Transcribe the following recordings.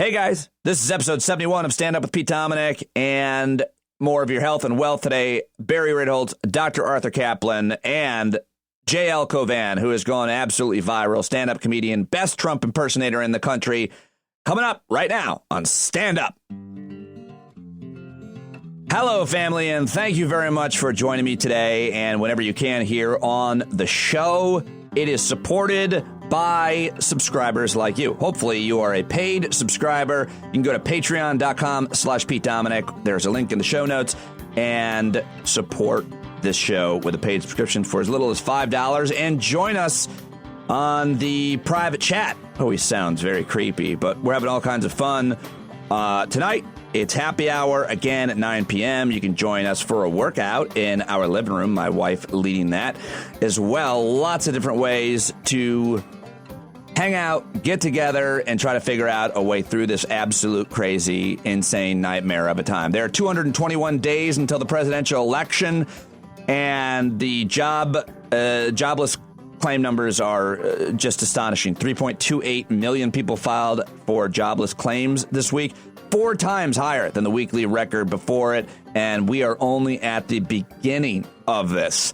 Hey guys, this is episode 71 of Stand Up with Pete Dominic, and more of your health and wealth today. Barry Ritholtz, Dr. Arthur Caplan, and JL Cauvin, who has gone absolutely viral, stand-up comedian, best Trump impersonator in the country, coming up right now on Stand Up. Hello, family, and thank you very much for joining me today, and whenever you can here on the show. It is supported by subscribers like you. Hopefully you are a paid subscriber. You can go to patreon.com/Pete Dominic. There's a link in the show notes, and support this show with a paid subscription for as little as $5 and join us on the private chat. Always sounds very creepy, but we're having all kinds of fun. Tonight, it's happy hour again at 9 p.m. You can join us for a workout in our living room, my wife leading that as well. Lots of different ways to hang out, get together, and try to figure out a way through this absolute crazy, insane nightmare of a time. There are 221 days until the presidential election, and the jobless claim numbers are just astonishing. 3.28 million people filed for jobless claims this week, 4 times higher than the weekly record before it, and we are only at the beginning of this.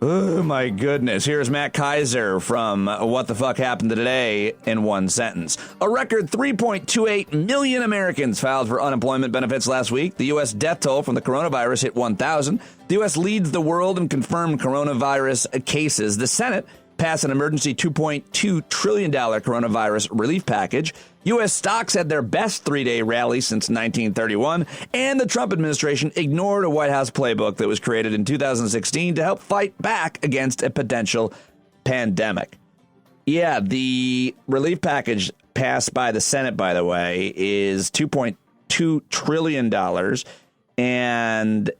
Oh, my goodness. Here's Matt Kaiser from What the Fuck Happened Today in one sentence. A record 3.28 million Americans filed for unemployment benefits last week. The U.S. death toll from the coronavirus hit 1,000. The U.S. leads the world in confirmed coronavirus cases. The Senate passed an emergency $2.2 trillion coronavirus relief package. U.S. stocks had their best 3-day rally since 1931, and the Trump administration ignored a White House playbook that was created in 2016 to help fight back against a potential pandemic. Yeah, the relief package passed by the Senate, by the way, is $2.2 trillion, and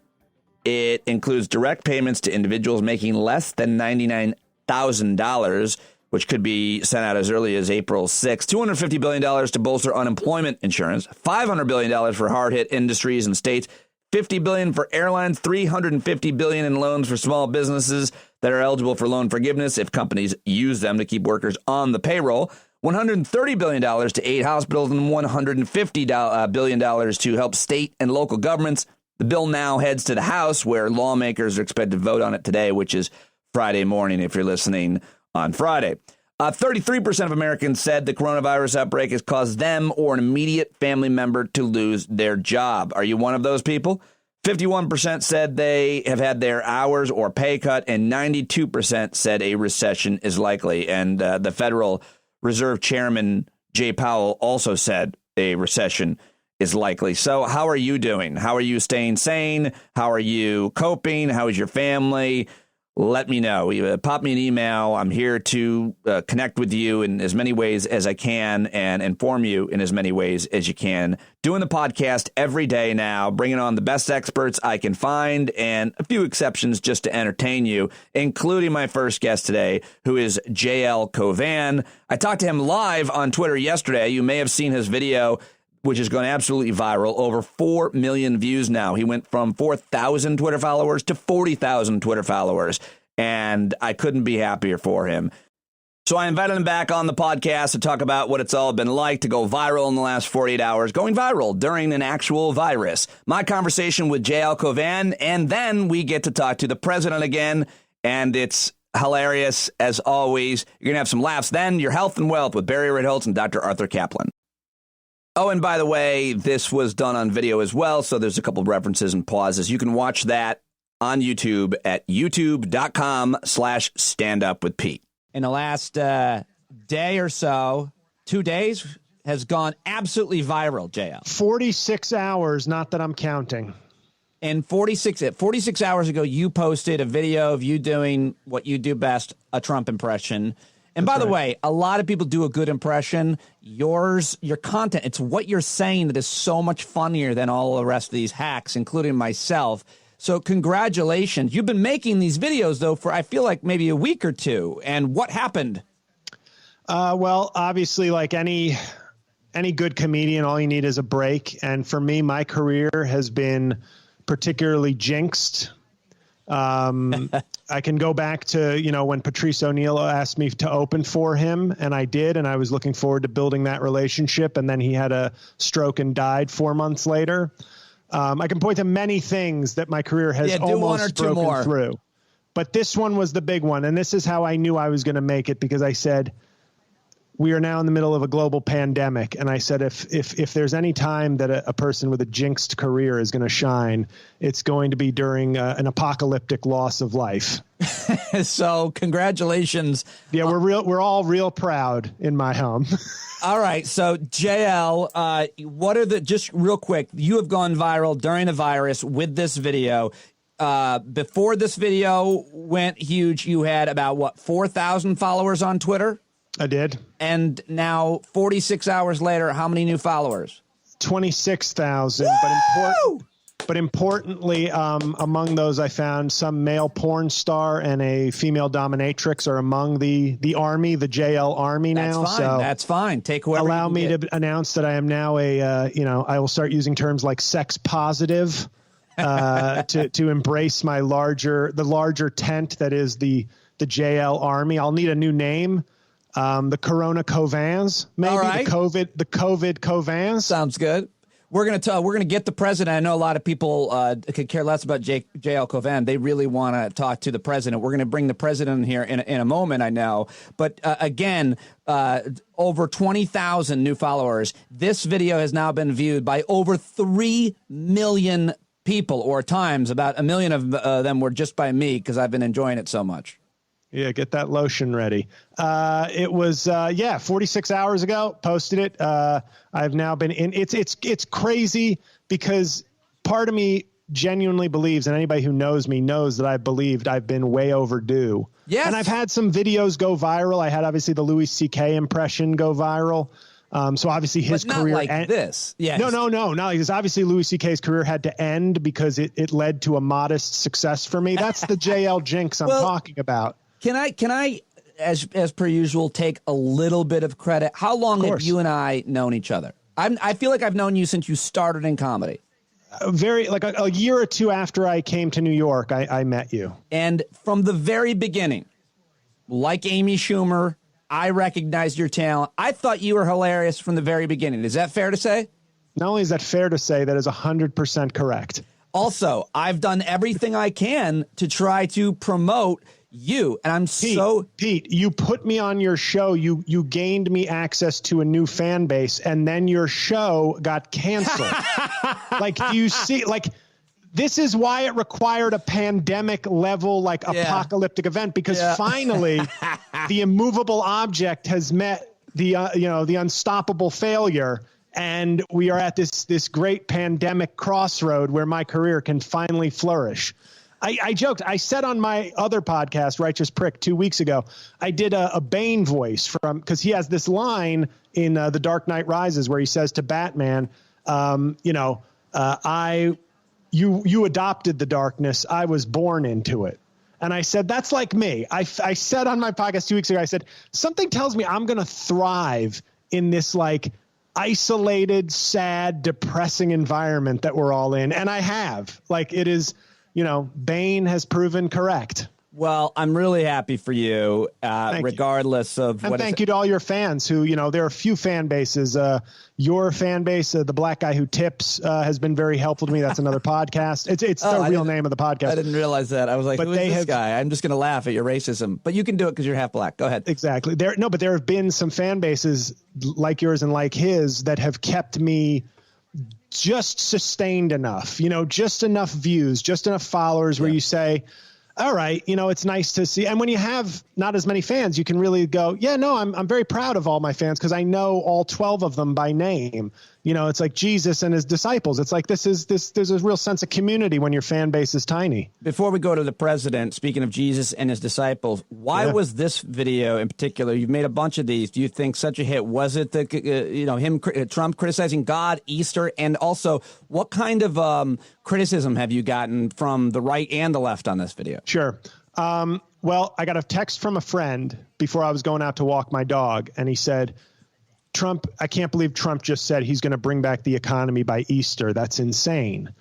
it includes direct payments to individuals making less than $99,000, which could be sent out as early as April 6th. $250 billion to bolster unemployment insurance, $500 billion for hard-hit industries and states, $50 billion for airlines, $350 billion in loans for small businesses that are eligible for loan forgiveness if companies use them to keep workers on the payroll, $130 billion to aid hospitals, and $150 billion to help state and local governments. The bill now heads to the House, where lawmakers are expected to vote on it today, which is Friday morning if you're listening on Friday. 33% of Americans said the coronavirus outbreak has caused them or an immediate family member to lose their job. Are you one of those people? 51% said they have had their hours or pay cut, and 92% said a recession is likely. And the Federal Reserve Chairman Jay Powell also said a recession is likely. So how are you doing? How are you staying sane? How are you coping? How is your family? Let me know. Pop me an email. I'm here to connect with you in as many ways as I can and inform you in as many ways as you can. Doing the podcast every day now, bringing on the best experts I can find and a few exceptions just to entertain you, including my first guest today, who is JL Cauvin. I talked to him live on Twitter yesterday. You may have seen his video, which has gone absolutely viral, over 4 million views now. He went from 4,000 Twitter followers to 40,000 Twitter followers, and I couldn't be happier for him. So I invited him back on the podcast to talk about what it's all been like to go viral in the last 48 hours, going viral during an actual virus. My conversation with JL Cauvin, and then we get to talk to the president again, and it's hilarious as always. You're going to have some laughs. Then your health and wealth with Barry Ritholtz and Dr. Arthur Caplan. Oh, and by the way, this was done on video as well, so there's a couple of references and pauses. You can watch that on YouTube at youtube.com/standupwithpete. In the last day or so, 2 days, has gone absolutely viral, JL. 46 hours, not that I'm counting. And 46 hours ago, you posted a video of you doing what you do best, a Trump impression. And by the way, a lot of people do a good impression. Your content, it's what you're saying that is so much funnier than all the rest of these hacks, including myself. So congratulations. You've been making these videos, though, for I feel like maybe a week or two. And what happened? Well, obviously, like any good comedian, all you need is a break. And for me, my career has been particularly jinxed. I can go back to, when Patrice O'Neill asked me to open for him, and I did, and I was looking forward to building that relationship. And then he had a stroke and died 4 months later. I can point to many things that my career has almost broken through. But this one was the big one. And this is how I knew I was going to make it, because I said, we are now in the middle of a global pandemic. And I said, if there's any time that a person with a jinxed career is going to shine, it's going to be during an apocalyptic loss of life. So congratulations. Yeah, we're all real proud in my home. All right. So JL, what are just real quick, you have gone viral during the virus with this video. Before this video went huge, you had about 4,000 followers on Twitter? I did. And now 46 hours later, how many new followers? 26,000. But importantly, among those, I found some male porn star and a female dominatrix are among the army, the JL army now. That's fine. So that's fine. Take whoever. Allow me to announce that I am now I will start using terms like sex positive to embrace the larger tent that is the JL army. I'll need a new name. The Corona Cauvins, maybe. Right. the COVID Cauvins. Sounds good. We're gonna get the president. I know a lot of people could care less about JL Cauvin. They really want to talk to the president. We're gonna bring the president in here in a moment, I know. But again, over 20,000 new followers. This video has now been viewed by over 3 million people, or times. About 1 million of them were just by me, because I've been enjoying it so much. Yeah, get that lotion ready. It was 46 hours ago, posted it. I've now been in. It's crazy, because part of me genuinely believes, and anybody who knows me knows that I've believed I've been way overdue. Yes. And I've had some videos go viral. I had obviously the Louis C.K. impression go viral. So obviously his career like this. Yeah. No, not like this. Obviously Louis C.K.'s career had to end because it led to a modest success for me. That's the JL jinx I'm talking about. Can I, as per usual, take a little bit of credit? How long have you and I known each other? I feel like I've known you since you started in comedy. A year or two after I came to New York, I met you. And from the very beginning, like Amy Schumer, I recognized your talent. I thought you were hilarious from the very beginning. Is that fair to say? Not only is that fair to say, that is 100% correct. Also, I've done everything I can to try to promote you, and Pete, you put me on your show. You gained me access to a new fan base, and then your show got canceled. Do you see? This is why it required a pandemic level, apocalyptic event, because finally the immovable object has met the unstoppable failure. And we are at this great pandemic crossroad where my career can finally flourish. I joked. I said on my other podcast, Righteous Prick, 2 weeks ago, I did a Bane voice because he has this line in The Dark Knight Rises where he says to Batman, you adopted the darkness. I was born into it. And I said, that's like me. I said on my podcast 2 weeks ago, I said, something tells me I'm going to thrive in this isolated, sad, depressing environment that we're all in. And I have. It is... Bane has proven correct. Well, I'm really happy for you, regardless of what. And thank you to all your fans who, there are a few fan bases. Your fan base, the Black Guy Who Tips, has been very helpful to me. That's another podcast. It's the real name of the podcast. I didn't realize that. I was like, who is this guy? I'm just going to laugh at your racism. But you can do it because you're half black. Go ahead. Exactly. But there have been some fan bases like yours and like his that have kept me just sustained enough, just enough views, just enough followers where you say, all right, it's nice to see. And when you have not as many fans, you can really go, I'm very proud of all my fans because I know all 12 of them by name. It's like Jesus and his disciples. It's like there's a real sense of community when your fan base is tiny. Before we go to the president, speaking of Jesus and his disciples, why was this video in particular? You've made a bunch of these. Do you think such a hit? Was it Trump criticizing God, Easter, and also what kind of criticism have you gotten from the right and the left on this video? Sure. Well, I got a text from a friend before I was going out to walk my dog, and he said, I can't believe Trump just said he's going to bring back the economy by Easter. That's insane.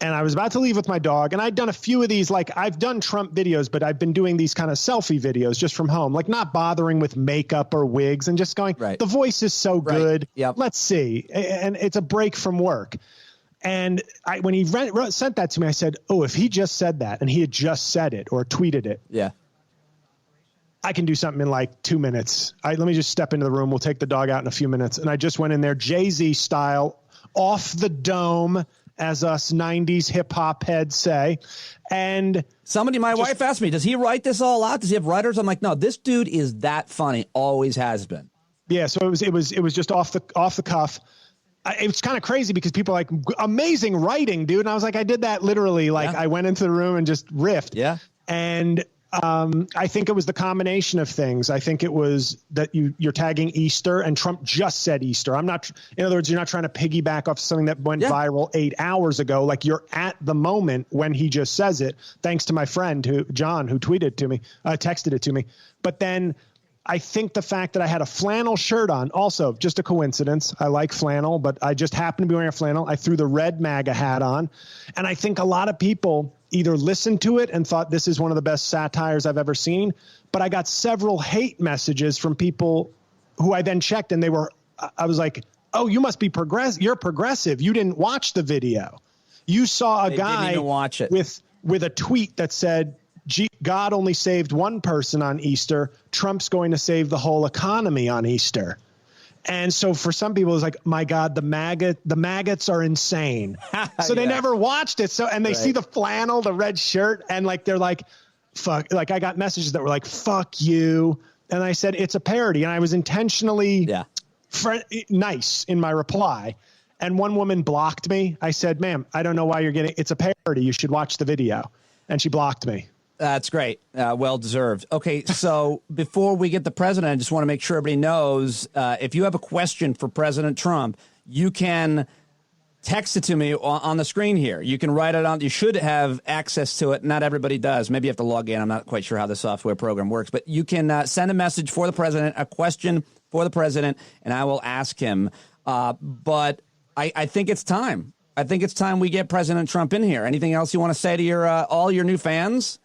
And I was about to leave with my dog, and I'd done a few of these, like I've done Trump videos, but I've been doing these kind of selfie videos just from home, like not bothering with makeup or wigs and just going, the voice is so good. Yep. Let's see. And it's a break from work. And when he sent that to me, I said, oh, if he just said that and he had just said it or tweeted it. Yeah. I can do something in like 2 minutes. Let me just step into the room. We'll take the dog out in a few minutes. And I just went in there, Jay-Z style, off the dome, as us 90s hip hop heads say. And my wife asked me, does he write this all out? Does he have writers? I'm like, no, this dude is that funny. Always has been. Yeah. So it was just off the cuff. It was kind of crazy because people are like, amazing writing, dude. And I was like, I did that literally. Like I went into the room and just riffed. Yeah. And I think it was the combination of things. I think it was that you're tagging Easter, and Trump just said Easter. In other words, you're not trying to piggyback off something that went viral 8 hours ago. Like you're at the moment when he just says it, thanks to my friend John, who tweeted to me, texted it to me. But then I think the fact that I had a flannel shirt on, also just a coincidence. I like flannel, but I just happened to be wearing a flannel. I threw the red MAGA hat on. And I think a lot of people either listened to it and thought this is one of the best satires I've ever seen. But I got several hate messages from people who I then checked, and I was like, oh, you must be progressive. You're progressive. You didn't watch the video. You saw a guy with a tweet that said, God only saved one person on Easter. Trump's going to save the whole economy on Easter. And so for some people, it's like, my God, the maggots are insane. So they never watched it. So, and they see the flannel, the red shirt, and like, they're like, fuck, like I got messages that were like, fuck you. And I said, it's a parody. And I was intentionally nice in my reply. And one woman blocked me. I said, ma'am, I don't know why it's a parody. You should watch the video. And she blocked me. That's great. Well deserved. Okay, so before we get the president, I just want to make sure everybody knows, if you have a question for President Trump, you can text it to me on the screen here. You can write it on. You should have access to it. Not everybody does. Maybe you have to log in. I'm not quite sure how the software program works. But you can send a message for the president, a question for the president, and I will ask him. But I think it's time. I think it's time we get President Trump in here. Anything else you want to say to all your new fans?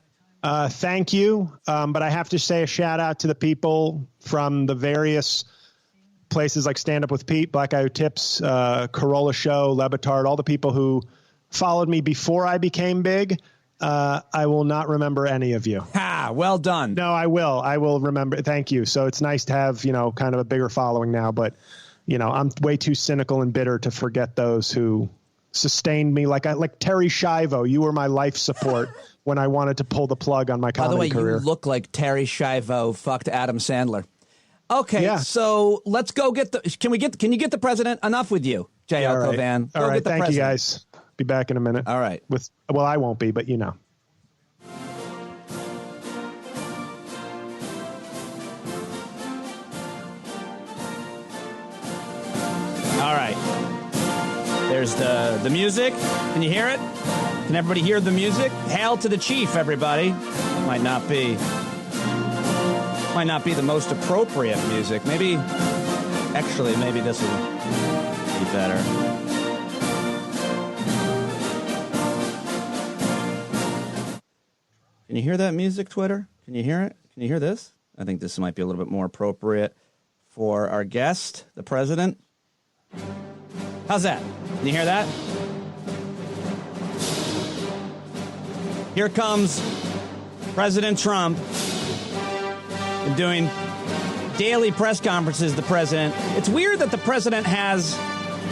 Thank you. But I have to say a shout out to the people from the various places like Stand Up with Pete, Black Guy Who Tips, Corolla Show, Lebitard, all the people who followed me before I became big. I will not remember any of you. Ha! Well done. No, I will. I will remember. Thank you. So it's nice to have, kind of a bigger following now. But, I'm way too cynical and bitter to forget those who sustained me. Like Terry Schiavo, you were my life support when I wanted to pull the plug on my comedy career. By the way, you look like Terry Schiavo fucked Adam Sandler. Okay, so let's go get can you get the president? Enough with you, J.R. Cauvin. All right, thank you guys. Be back in a minute. All right. I won't be, but All right. There's the music. Can you hear it? Can everybody hear the music? Hail to the chief, everybody. Might not be the most appropriate music. Maybe this will be better. Can you hear that music, Twitter? Can you hear it? Can you hear this? I think this might be a little bit more appropriate for our guest, the president. How's that? Can you hear that? Here comes President Trump doing daily press conferences, the president. It's weird that the president has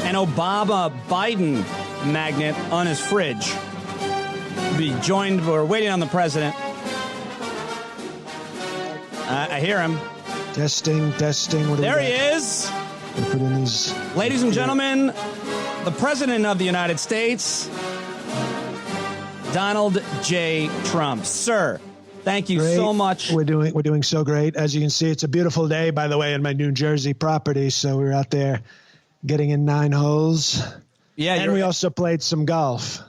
an Obama-Biden magnet on his fridge. We're waiting on the president. I hear him. Testing. There he is. Put in these. Ladies and gentlemen, the President of the United States, Donald J. Trump. Sir, thank you so much. We're doing so great. As you can see, it's a beautiful day, by the way, in my New Jersey property. So we're out there getting in 9 holes. Yeah, and we also played some golf.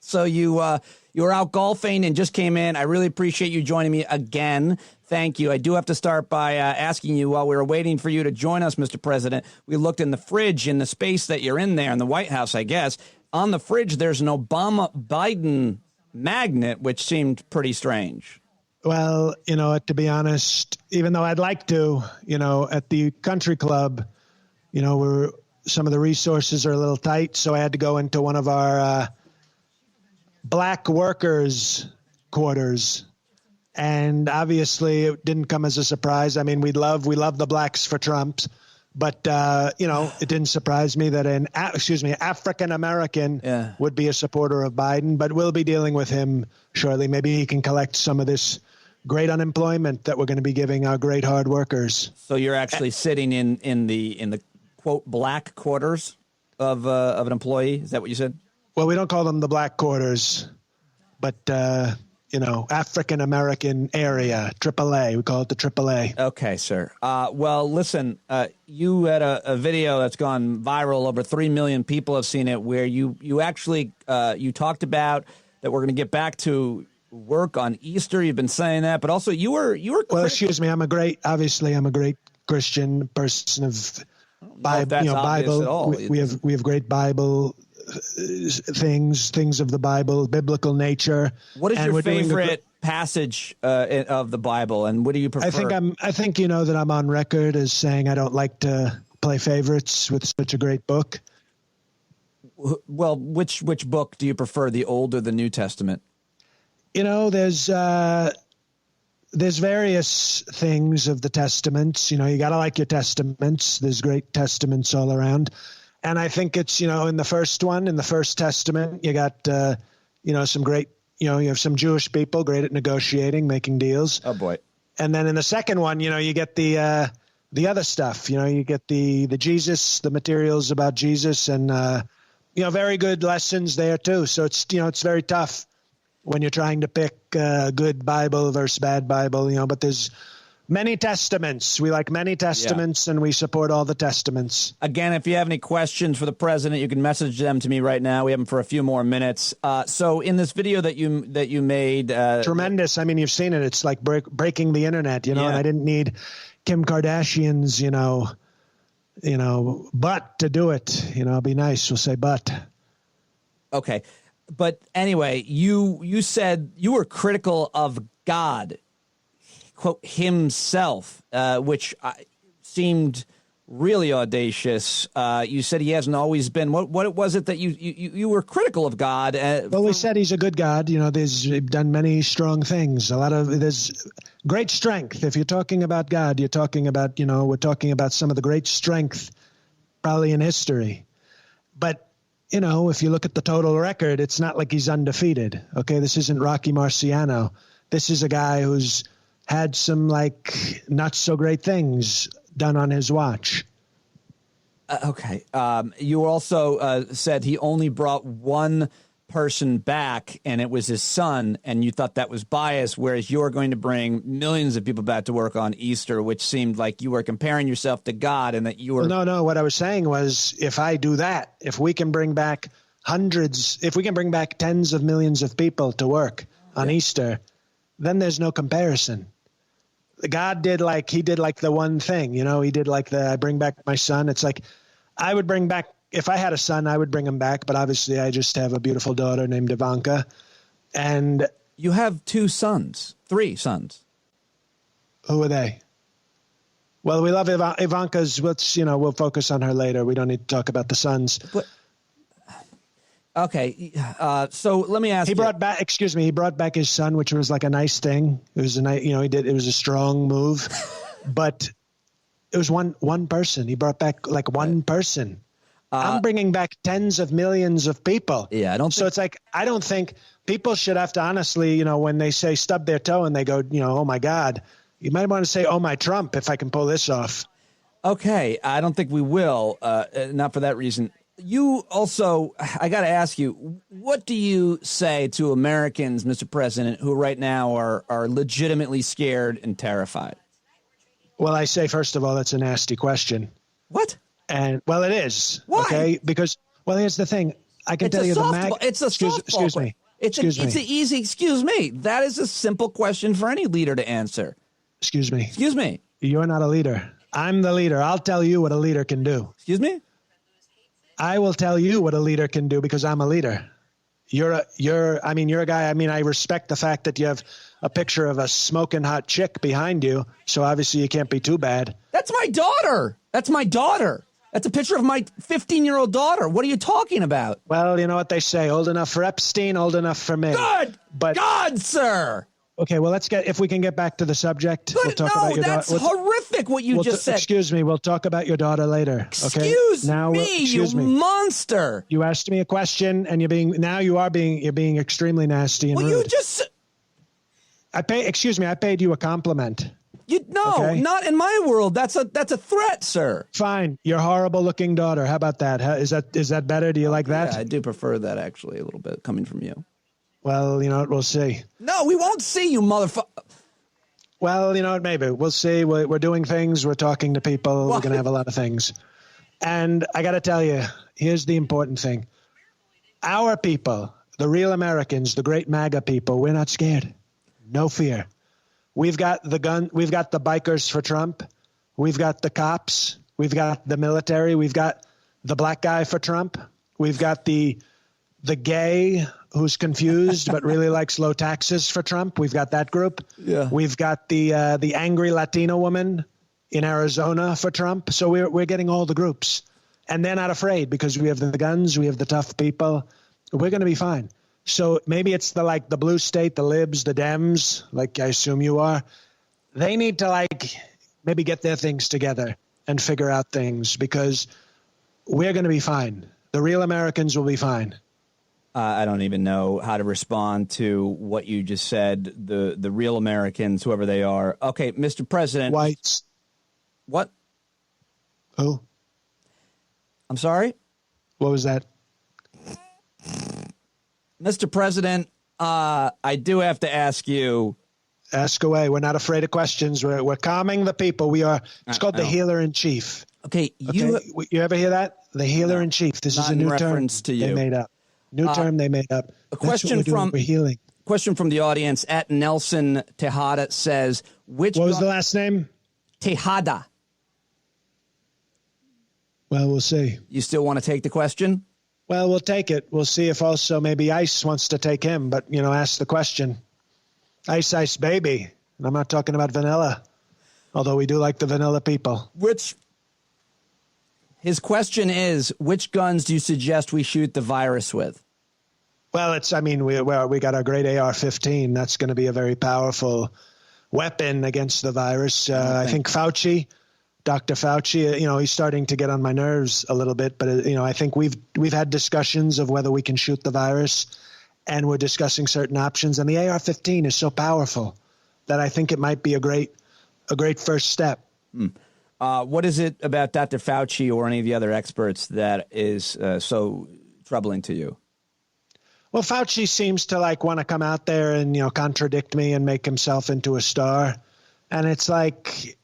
So you were out golfing and just came in. I really appreciate you joining me again. Thank you. I do have to start by asking you, while we were waiting for you to join us, Mr. President, we looked in the fridge in the space that you're in there in the White House, I guess. on the fridge, there's an Obama-Biden magnet, which seemed pretty strange. Well, to be honest, even though I'd like to, at the country club, some of the resources are a little tight, so I had to go into one of our black workers' quarters. And obviously, it didn't come as a surprise. I mean, we love the blacks for Trump, but it didn't surprise me that an African American would be a supporter of Biden. But we'll be dealing with him shortly. Maybe he can collect some of this great unemployment that we're going to be giving our great hard workers. So you're actually sitting in the quote black quarters of an employee. Is that what you said? Well, we don't call them the black quarters, but African American area, AAA. We call it the AAA. Okay, sir. Well, listen, you had a video that's gone viral. Over 3 million people have seen it, where you actually you talked about that we're going to get back to work on Easter. You've been saying that, but also you were. Well, excuse me. I'm a great Christian person of Bible. We have great Bible things of the Bible, biblical nature. What is your favorite passage of the Bible, and what do you prefer? I think that I'm on record as saying I don't like to play favorites with such a great book. Well, which book do you prefer, the Old or the New Testament? There's various things of the testaments. You got to like your testaments. There's great testaments all around. And I think it's, in the first Testament, you got, some great, you have some Jewish people great at negotiating, making deals. Oh, boy. And then in the second one, you get the other stuff, you get the Jesus, the materials about Jesus, and, very good lessons there, too. So it's, it's very tough when you're trying to pick good Bible versus bad Bible, but there's many testaments. We like many testaments, and we support all the testaments. Again, if you have any questions for the president, you can message them to me right now. We have them for a few more minutes. So in this video that you made, tremendous. I mean, you've seen it. It's like breaking the internet, and I didn't need Kim Kardashian's, butt to do it. It'll be nice. We'll say butt. Okay. But anyway, you said you were critical of God, quote, himself, which seemed really audacious. You said he hasn't always been. What was it that you were critical of God? Well, we said he's a good God. There's done many strong things. There's great strength. If you're talking about God, you're talking about, we're talking about some of the great strength probably in history. But if you look at the total record, it's not like he's undefeated. Okay, this isn't Rocky Marciano. This is a guy who's had some not so great things done on his watch. Okay. You also said he only brought one person back, and it was his son, and you thought that was biased, whereas you're going to bring millions of people back to work on Easter, which seemed like you were comparing yourself to God, and that you were... No. What I was saying was, if I do that, if we can bring back tens of millions of people to work on Easter, then there's no comparison. God did the one thing, he did I bring back my son. It's like, I would bring back, if I had a son, I would bring him back. But obviously I just have a beautiful daughter named Ivanka. And you have 3 sons. Who are they? Well, we love Ivanka's. We'll focus on her later. We don't need to talk about the sons. But, okay. So let me ask you. He brought back his son, which was like a nice thing. It was it was a strong move, but it was one person. He brought back one person. I'm bringing back tens of millions of people. Yeah, It's like, I don't think people should have to honestly, when they say stub their toe and they go, oh my God, you might want to say, oh my Trump, if I can pull this off. Okay, I don't think we will. Not for that reason. You also, I got to ask you, what do you say to Americans, Mr. President, who right now are legitimately scared and terrified? Well, I say, first of all, that's a nasty question. What? And well, it is. Why? Okay, because here's the thing. I can tell you it's a softball. Excuse me. It's an easy. Excuse me. That is a simple question for any leader to answer. Excuse me. Excuse me. You're not a leader. I'm the leader. I'll tell you what a leader can do. Excuse me. I will tell you what a leader can do because I'm a leader. You're a guy. I mean, I respect the fact that you have a picture of a smoking hot chick behind you. So obviously you can't be too bad. That's my daughter. That's my daughter. That's a picture of my 15-year-old daughter. What are you talking about? Well, you know what they say, old enough for Epstein, old enough for me. Good God, sir. Okay, well, if we can get back to the subject. Good. We'll talk about your that's daughter. horrific what you just said. Excuse me. We'll talk about your daughter later. Okay? Excuse me, monster. You asked me a question, and you're being extremely nasty and rude. You just. I paid you a compliment. Not in my world. That's a threat, sir. Fine. Your horrible looking daughter. How about that? Is that better? Do you like that? Yeah, I do prefer that actually a little bit coming from you. Well, you know what? We'll see. No, we won't see you, motherfucker. Well, you know what? Maybe we'll see. We're doing things. We're talking to people. We're going to have a lot of things. And I got to tell you, here's the important thing. Our people, the real Americans, the great MAGA people, we're not scared. No fear. We've got the gun. We've got the bikers for Trump. We've got the cops. We've got the military. We've got the black guy for Trump. We've got the gay who's confused but really likes low taxes for Trump. We've got that group. Yeah. We've got the angry Latino woman in Arizona for Trump. So we're getting all the groups, and they're not afraid because we have the guns. We have the tough people. We're going to be fine. So maybe it's the blue state, the libs, the Dems, like I assume you are. They need to maybe get their things together and figure out things because we're going to be fine. The real Americans will be fine. I don't even know how to respond to what you just said. The real Americans, whoever they are. Okay, Mr. President. Whites. What? Who? I'm sorry? What was that? Mr. President, I do have to ask you. Ask away. We're not afraid of questions. We're calming the people. We are. It's called the healer in chief. Okay. You ever hear that? The healer in chief. This is a new term to you. They made up. New term they made up. A question we're healing. Question from the audience at Nelson Tejada says, what was the last name? Tejada. Well, we'll see. You still want to take the question? Well, we'll take it. We'll see if also maybe Ice wants to take him, but, ask the question. Ice, Ice, baby. And I'm not talking about vanilla, although we do like the vanilla people. His question is, which guns do you suggest we shoot the virus with? Well, we got our great AR-15. That's going to be a very powerful weapon against the virus. I think Dr. Fauci, he's starting to get on my nerves a little bit, but I think we've had discussions of whether we can shoot the virus, and we're discussing certain options. And the AR-15 is so powerful that I think it might be a great first step. What is it about Dr. Fauci or any of the other experts that is so troubling to you? Well, Fauci seems to want to come out there and, contradict me and make himself into a star. And it's like,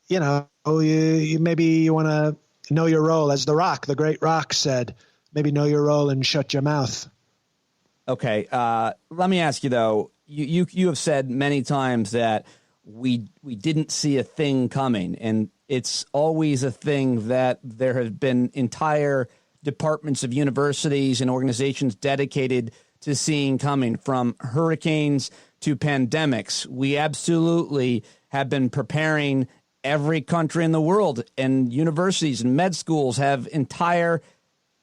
you maybe you want to know your role, as the great Rock said, maybe know your role and shut your mouth. Okay. Let me ask you, though, you have said many times that we didn't see a thing coming, and it's always a thing that there have been entire departments of universities and organizations dedicated to seeing coming, from hurricanes to pandemics. We absolutely have been preparing. Every country in the world and universities and med schools have entire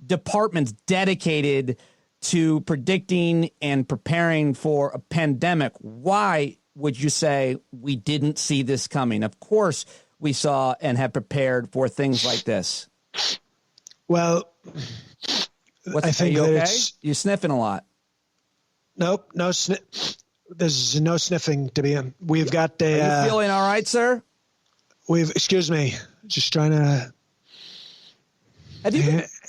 departments dedicated to predicting and preparing for a pandemic. Why would you say we didn't see this coming? Of course, we saw and have prepared for things like this. Well, I think okay? that You're sniffing a lot. Nope, no there's no sniffing to be in. We've got a. Are you feeling all right, sir? Excuse me, just trying to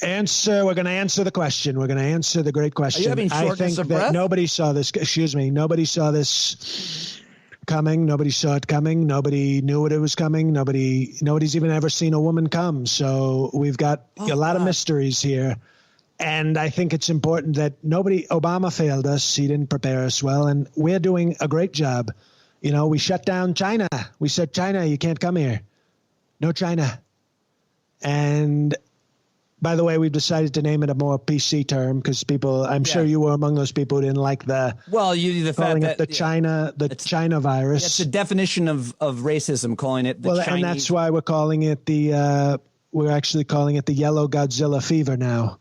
answer. We're going to answer the question. We're going to answer the great question. Are you having shortness of breath? Nobody saw this. Excuse me. Nobody saw this coming. Nobody saw it coming. Nobody knew it was coming. Nobody's even ever seen a woman come. So we've got a lot of mysteries here. And I think it's important that Obama failed us. He didn't prepare us well. And we're doing a great job. We shut down China. We said, China, you can't come here. No China. And by the way, we've decided to name it a more PC term because I'm sure you were among those people who didn't like the calling it the China virus. It's the definition of racism, calling it the Chinese. And that's why we're calling it we're actually calling it the yellow Godzilla fever now.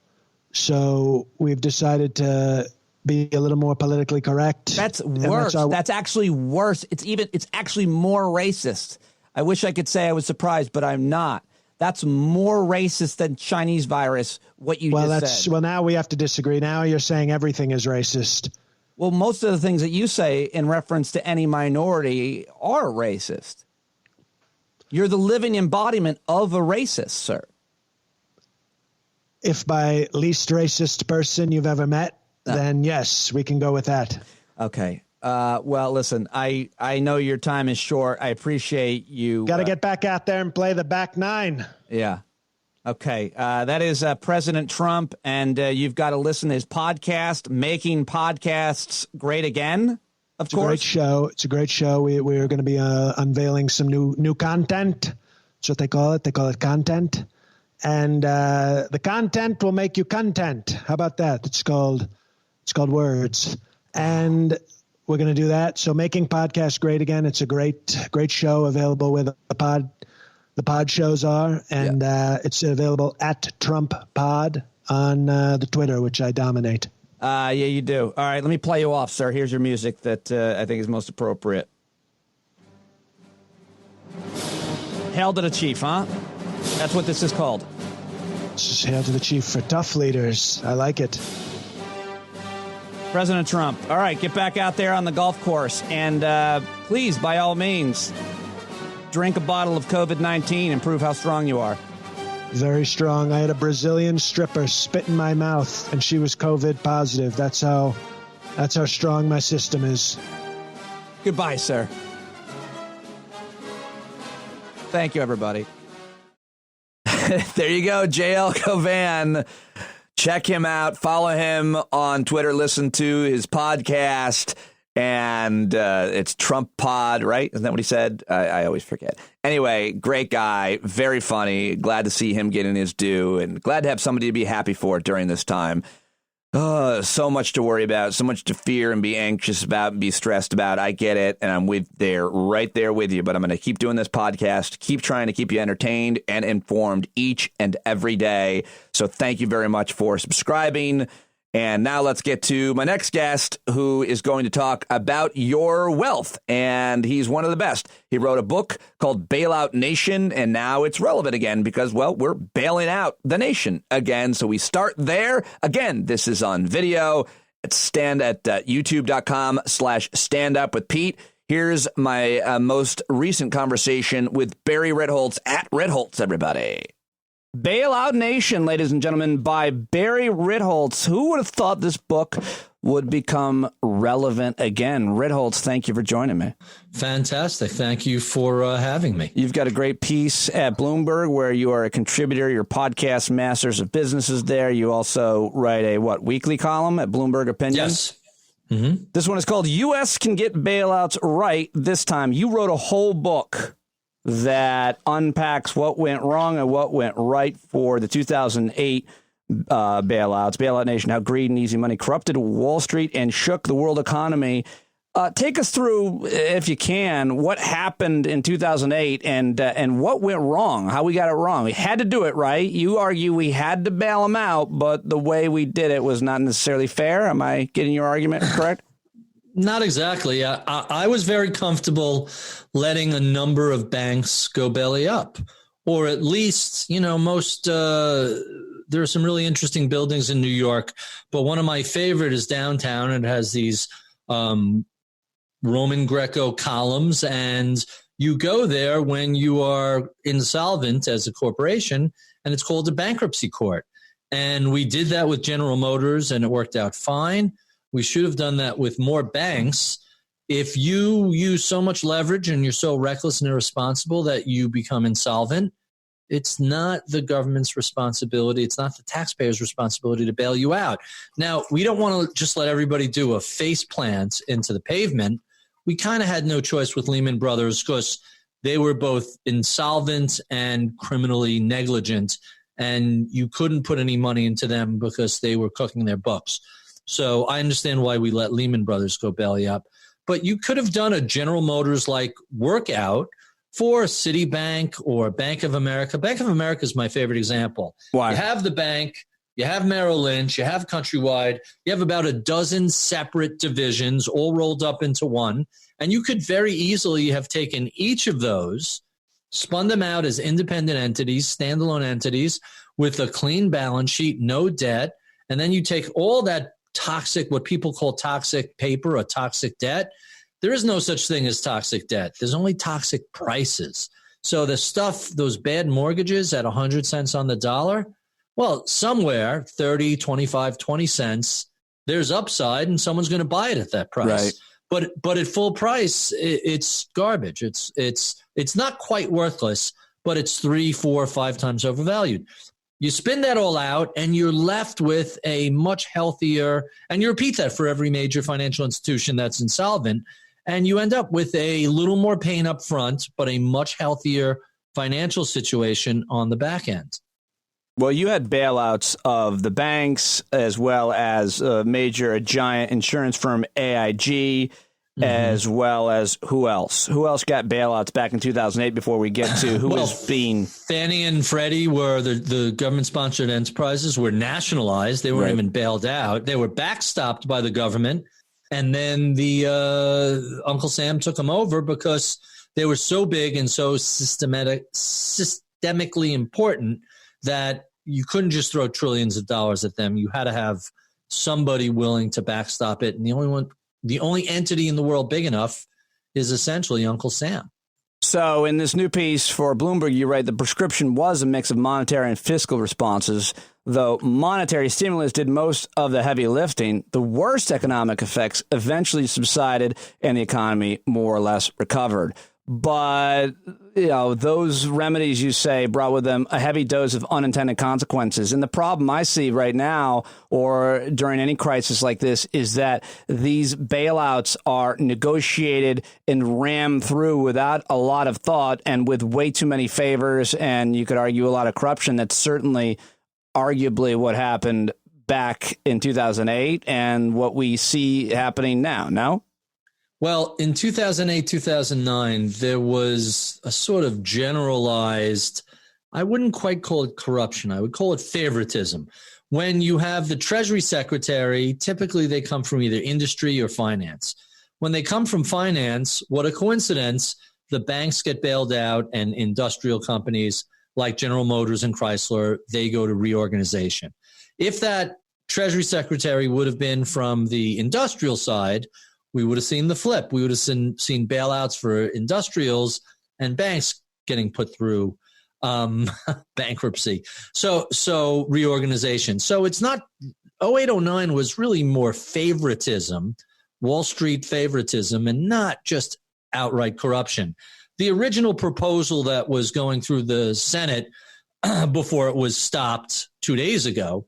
So we've decided to be a little more politically correct. That's worse. That's actually worse. It's actually more racist. I wish I could say I was surprised, but I'm not. That's more racist than Chinese virus, what you just said. Well, now we have to disagree. Now you're saying everything is racist. Well, most of the things that you say in reference to any minority are racist. You're the living embodiment of a racist, sir. If by least racist person you've ever met, then yes, we can go with that. Okay. Well, listen, I know your time is short. I appreciate you. Got to get back out there and play the back nine. Yeah. Okay. That is President Trump, and you've got to listen to his podcast, Making Podcasts Great Again. Of course. Great show. It's a great show. We're going to be unveiling some new content. That's what they call it. They call it content. And the content will make you content. How about that? It's called words. And we're going to do that. So Making Podcasts Great Again. It's a great show available where the pod shows are. And it's available at Trump Pod on the Twitter, which I dominate. Yeah, you do. All right, let me play you off, sir. Here's your music that I think is most appropriate. Hail to the chief, huh? That's what this is called. This is Hail to the Chief for tough leaders. I like it. President Trump. All right, get back out there on the golf course. And please, by all means, drink a bottle of COVID-19 and prove how strong you are. Very strong. I had a Brazilian stripper spit in my mouth, and she was COVID positive. That's how strong my system is. Goodbye, sir. Thank you, everybody. There you go, JL Cauvin. Check him out. Follow him on Twitter. Listen to his podcast. And it's Trump Pod, right? Isn't that what he said? I always forget. Anyway, great guy. Very funny. Glad to see him getting his due. And glad to have somebody to be happy for during this time. So much to worry about. So much to fear and be anxious about and be stressed about. I get it. And I'm right there with you. But I'm going to keep doing this podcast. Keep trying to keep you entertained and informed each and every day. So thank you very much for subscribing. And now let's get to my next guest, who is going to talk about your wealth. And he's one of the best. He wrote a book called Bailout Nation, and now it's relevant again because, well, we're bailing out the nation again. So we start there. Again, this is on video. It's youtube.com/standupwithpete. Here's my most recent conversation with Barry Ritholtz at Ritholtz, everybody. Bailout Nation, ladies and gentlemen, by Barry Ritholtz. Who would have thought this book would become relevant again? Ritholtz, thank you for joining me. Fantastic. Thank you for having me. You've got a great piece at Bloomberg where you are a contributor. Your podcast, Masters of Businesses there. You also write a, weekly column at Bloomberg Opinion? Yes. Mm-hmm. This one is called U.S. Can Get Bailouts Right This Time. You wrote a whole book that unpacks what went wrong and what went right for the 2008 bailouts, Bailout Nation, how greed and easy money corrupted Wall Street and shook the world economy. Take us through, if you can, what happened in 2008 and what went wrong, how we got it wrong. We had to do it right. You argue we had to bail them out, but the way we did it was not necessarily fair. Am I getting your argument correct? Not exactly. I was very comfortable letting a number of banks go belly up, or at least, most, there are some really interesting buildings in New York, but one of my favorite is downtown. It has these Roman Greco columns, and you go there when you are insolvent as a corporation, and it's called a bankruptcy court. And we did that with General Motors, and it worked out fine. We should have done that with more banks. If you use so much leverage and you're so reckless and irresponsible that you become insolvent, it's not the government's responsibility. It's not the taxpayer's responsibility to bail you out. Now, we don't want to just let everybody do a face plant into the pavement. We kind of had no choice with Lehman Brothers because they were both insolvent and criminally negligent. and you couldn't put any money into them because they were cooking their books. So I understand why we let Lehman Brothers go belly up. But you could have done a General Motors-like workout for Citibank or Bank of America. Bank of America is my favorite example. Why? You have the bank, you have Merrill Lynch, you have Countrywide, you have about a dozen separate divisions all rolled up into one. And you could very easily have taken each of those, spun them out as independent entities, standalone entities with a clean balance sheet, no debt. And then you take all that toxic, what people call toxic paper or toxic debt. There is no such thing as toxic debt. There's only toxic prices. So the stuff, those bad mortgages at 100 cents on the dollar, well, somewhere 30, 25, 20 cents, there's upside and someone's going to buy it at that price. Right. But at full price, it's garbage. It's not quite worthless, but it's 3, 4, 5 times overvalued. You spin that all out and you're left with a much healthier, and you repeat that for every major financial institution that's insolvent, and you end up with a little more pain up front, but a much healthier financial situation on the back end. Well, you had bailouts of the banks as well as a giant insurance firm, AIG, as well as who else? Who else got bailouts back in 2008 before we get to who was being... Fannie and Freddie were the government-sponsored enterprises were nationalized. They weren't even bailed out. They were backstopped by the government. And then the Uncle Sam took them over because they were so big and so systemically important that you couldn't just throw trillions of dollars at them. You had to have somebody willing to backstop it. And the only entity in the world big enough is essentially Uncle Sam. So in this new piece for Bloomberg, you write the prescription was a mix of monetary and fiscal responses. Though monetary stimulus did most of the heavy lifting, the worst economic effects eventually subsided and the economy more or less recovered. But, those remedies, you say, brought with them a heavy dose of unintended consequences. And the problem I see right now or during any crisis like this is that these bailouts are negotiated and rammed through without a lot of thought and with way too many favors. And you could argue a lot of corruption. That's certainly arguably what happened back in 2008 and what we see happening now. No? Well, in 2008, 2009, there was a sort of generalized, I wouldn't quite call it corruption. I would call it favoritism. When you have the Treasury Secretary, typically they come from either industry or finance. When they come from finance, what a coincidence, the banks get bailed out and industrial companies like General Motors and Chrysler, they go to reorganization. If that Treasury Secretary would have been from the industrial side, we would have seen the flip. We would have seen bailouts for industrials and banks getting put through bankruptcy. So reorganization. So it's not 08, 09 was really more favoritism, Wall Street favoritism, and not just outright corruption. The original proposal that was going through the Senate before it was stopped 2 days ago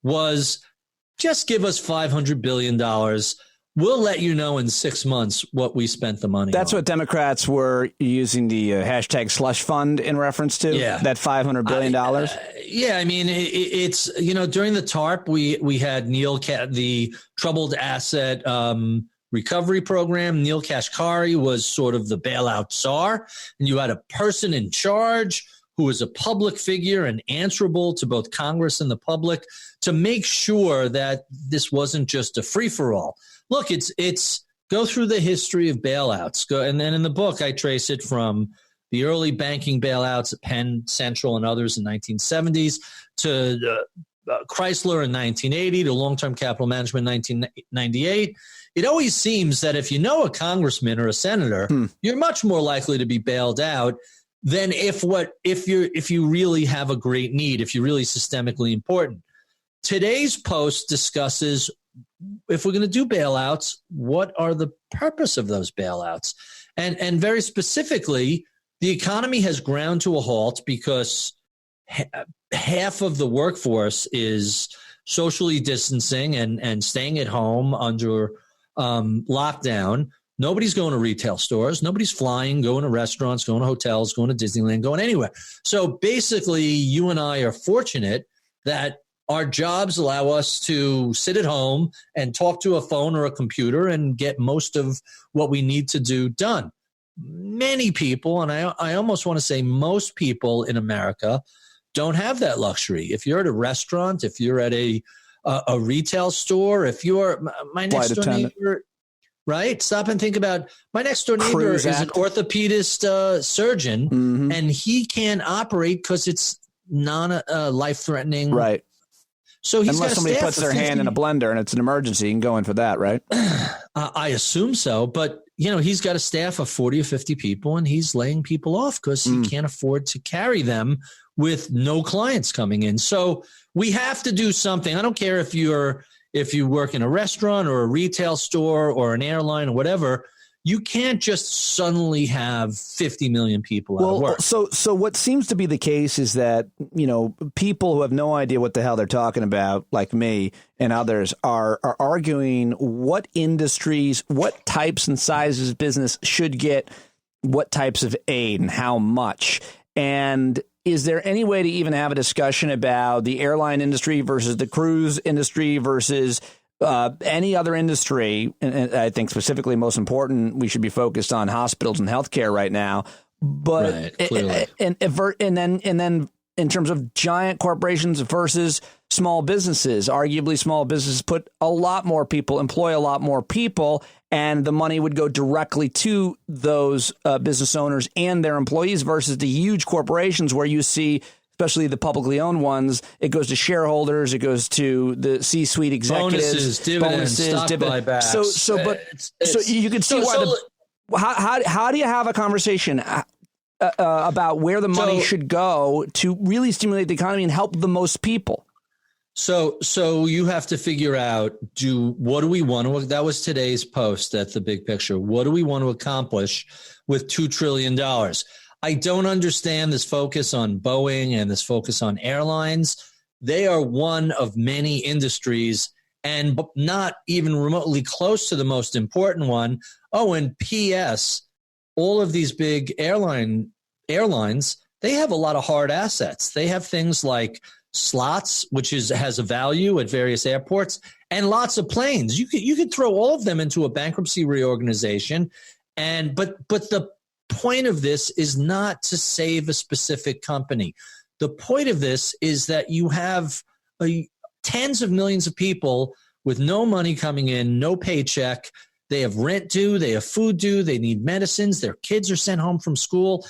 was just give us $500 billion. We'll let you know in 6 months what we spent the money on. That's what Democrats were using the hashtag slush fund in reference to, that $500 billion. Yeah, I mean, it's, during the TARP, we had the Troubled Asset Recovery Program. Neil Kashkari was sort of the bailout czar, and you had a person in charge who was a public figure and answerable to both Congress and the public to make sure that this wasn't just a free-for-all. Look, it's go through the history of bailouts. And then in the book, I trace it from the early banking bailouts at Penn Central and others in the 1970s to Chrysler in 1980 to long-term capital management in 1998. It always seems that if you know a congressman or a senator, you're much more likely to be bailed out than if you really have a great need, if you're really systemically important. Today's post discusses, if we're going to do bailouts, what are the purpose of those bailouts? And very specifically, the economy has ground to a halt because half of the workforce is socially distancing and staying at home under lockdown. Nobody's going to retail stores. Nobody's flying, going to restaurants, going to hotels, going to Disneyland, going anywhere. So basically, you and I are fortunate that our jobs allow us to sit at home and talk to a phone or a computer and get most of what we need to do done. Many people, and I almost want to say most people in America, don't have that luxury. If you're at a restaurant, if you're at a retail store, if you're my next door neighbor, right? Stop and think about my next door neighbor is an orthopedist surgeon, and he can't operate because it's non-life-threatening. Right. So he's unless somebody puts their hand in a blender and it's an emergency, you can go in for that, right? I assume so, but he's got a staff of 40 or 50 people, and he's laying people off because he can't afford to carry them with no clients coming in. So we have to do something. I don't care if you work in a restaurant or a retail store or an airline or whatever. You can't just suddenly have 50 million people out of work. So what seems to be the case is that, people who have no idea what the hell they're talking about, like me and others, are arguing what industries, what types and sizes of business should get what types of aid and how much. And is there any way to even have a discussion about the airline industry versus the cruise industry versus any other industry? And I think specifically most important, we should be focused on hospitals and healthcare right now. But and then in terms of giant corporations versus small businesses, arguably small businesses put a lot more people, employ a lot more people, and the money would go directly to those business owners and their employees versus the huge corporations where you see, especially the publicly owned ones, it goes to shareholders, it goes to the C-suite executives, bonuses, stock buybacks. So you can see how do you have a conversation about where the money should go to really stimulate the economy and help the most people? So you have to figure out, what do we want to, that was today's post at the Big Picture. What do we want to accomplish with $2 trillion? I don't understand this focus on Boeing and this focus on airlines. They are one of many industries and not even remotely close to the most important one. Oh, and P.S., all of these big airlines, they have a lot of hard assets. They have things like slots, which has a value at various airports, and lots of planes. You could throw all of them into a bankruptcy reorganization, but the point of this is not to save a specific company. The point of this is that you have tens of millions of people with no money coming in, no paycheck. They have rent due, they have food due, they need medicines, their kids are sent home from school.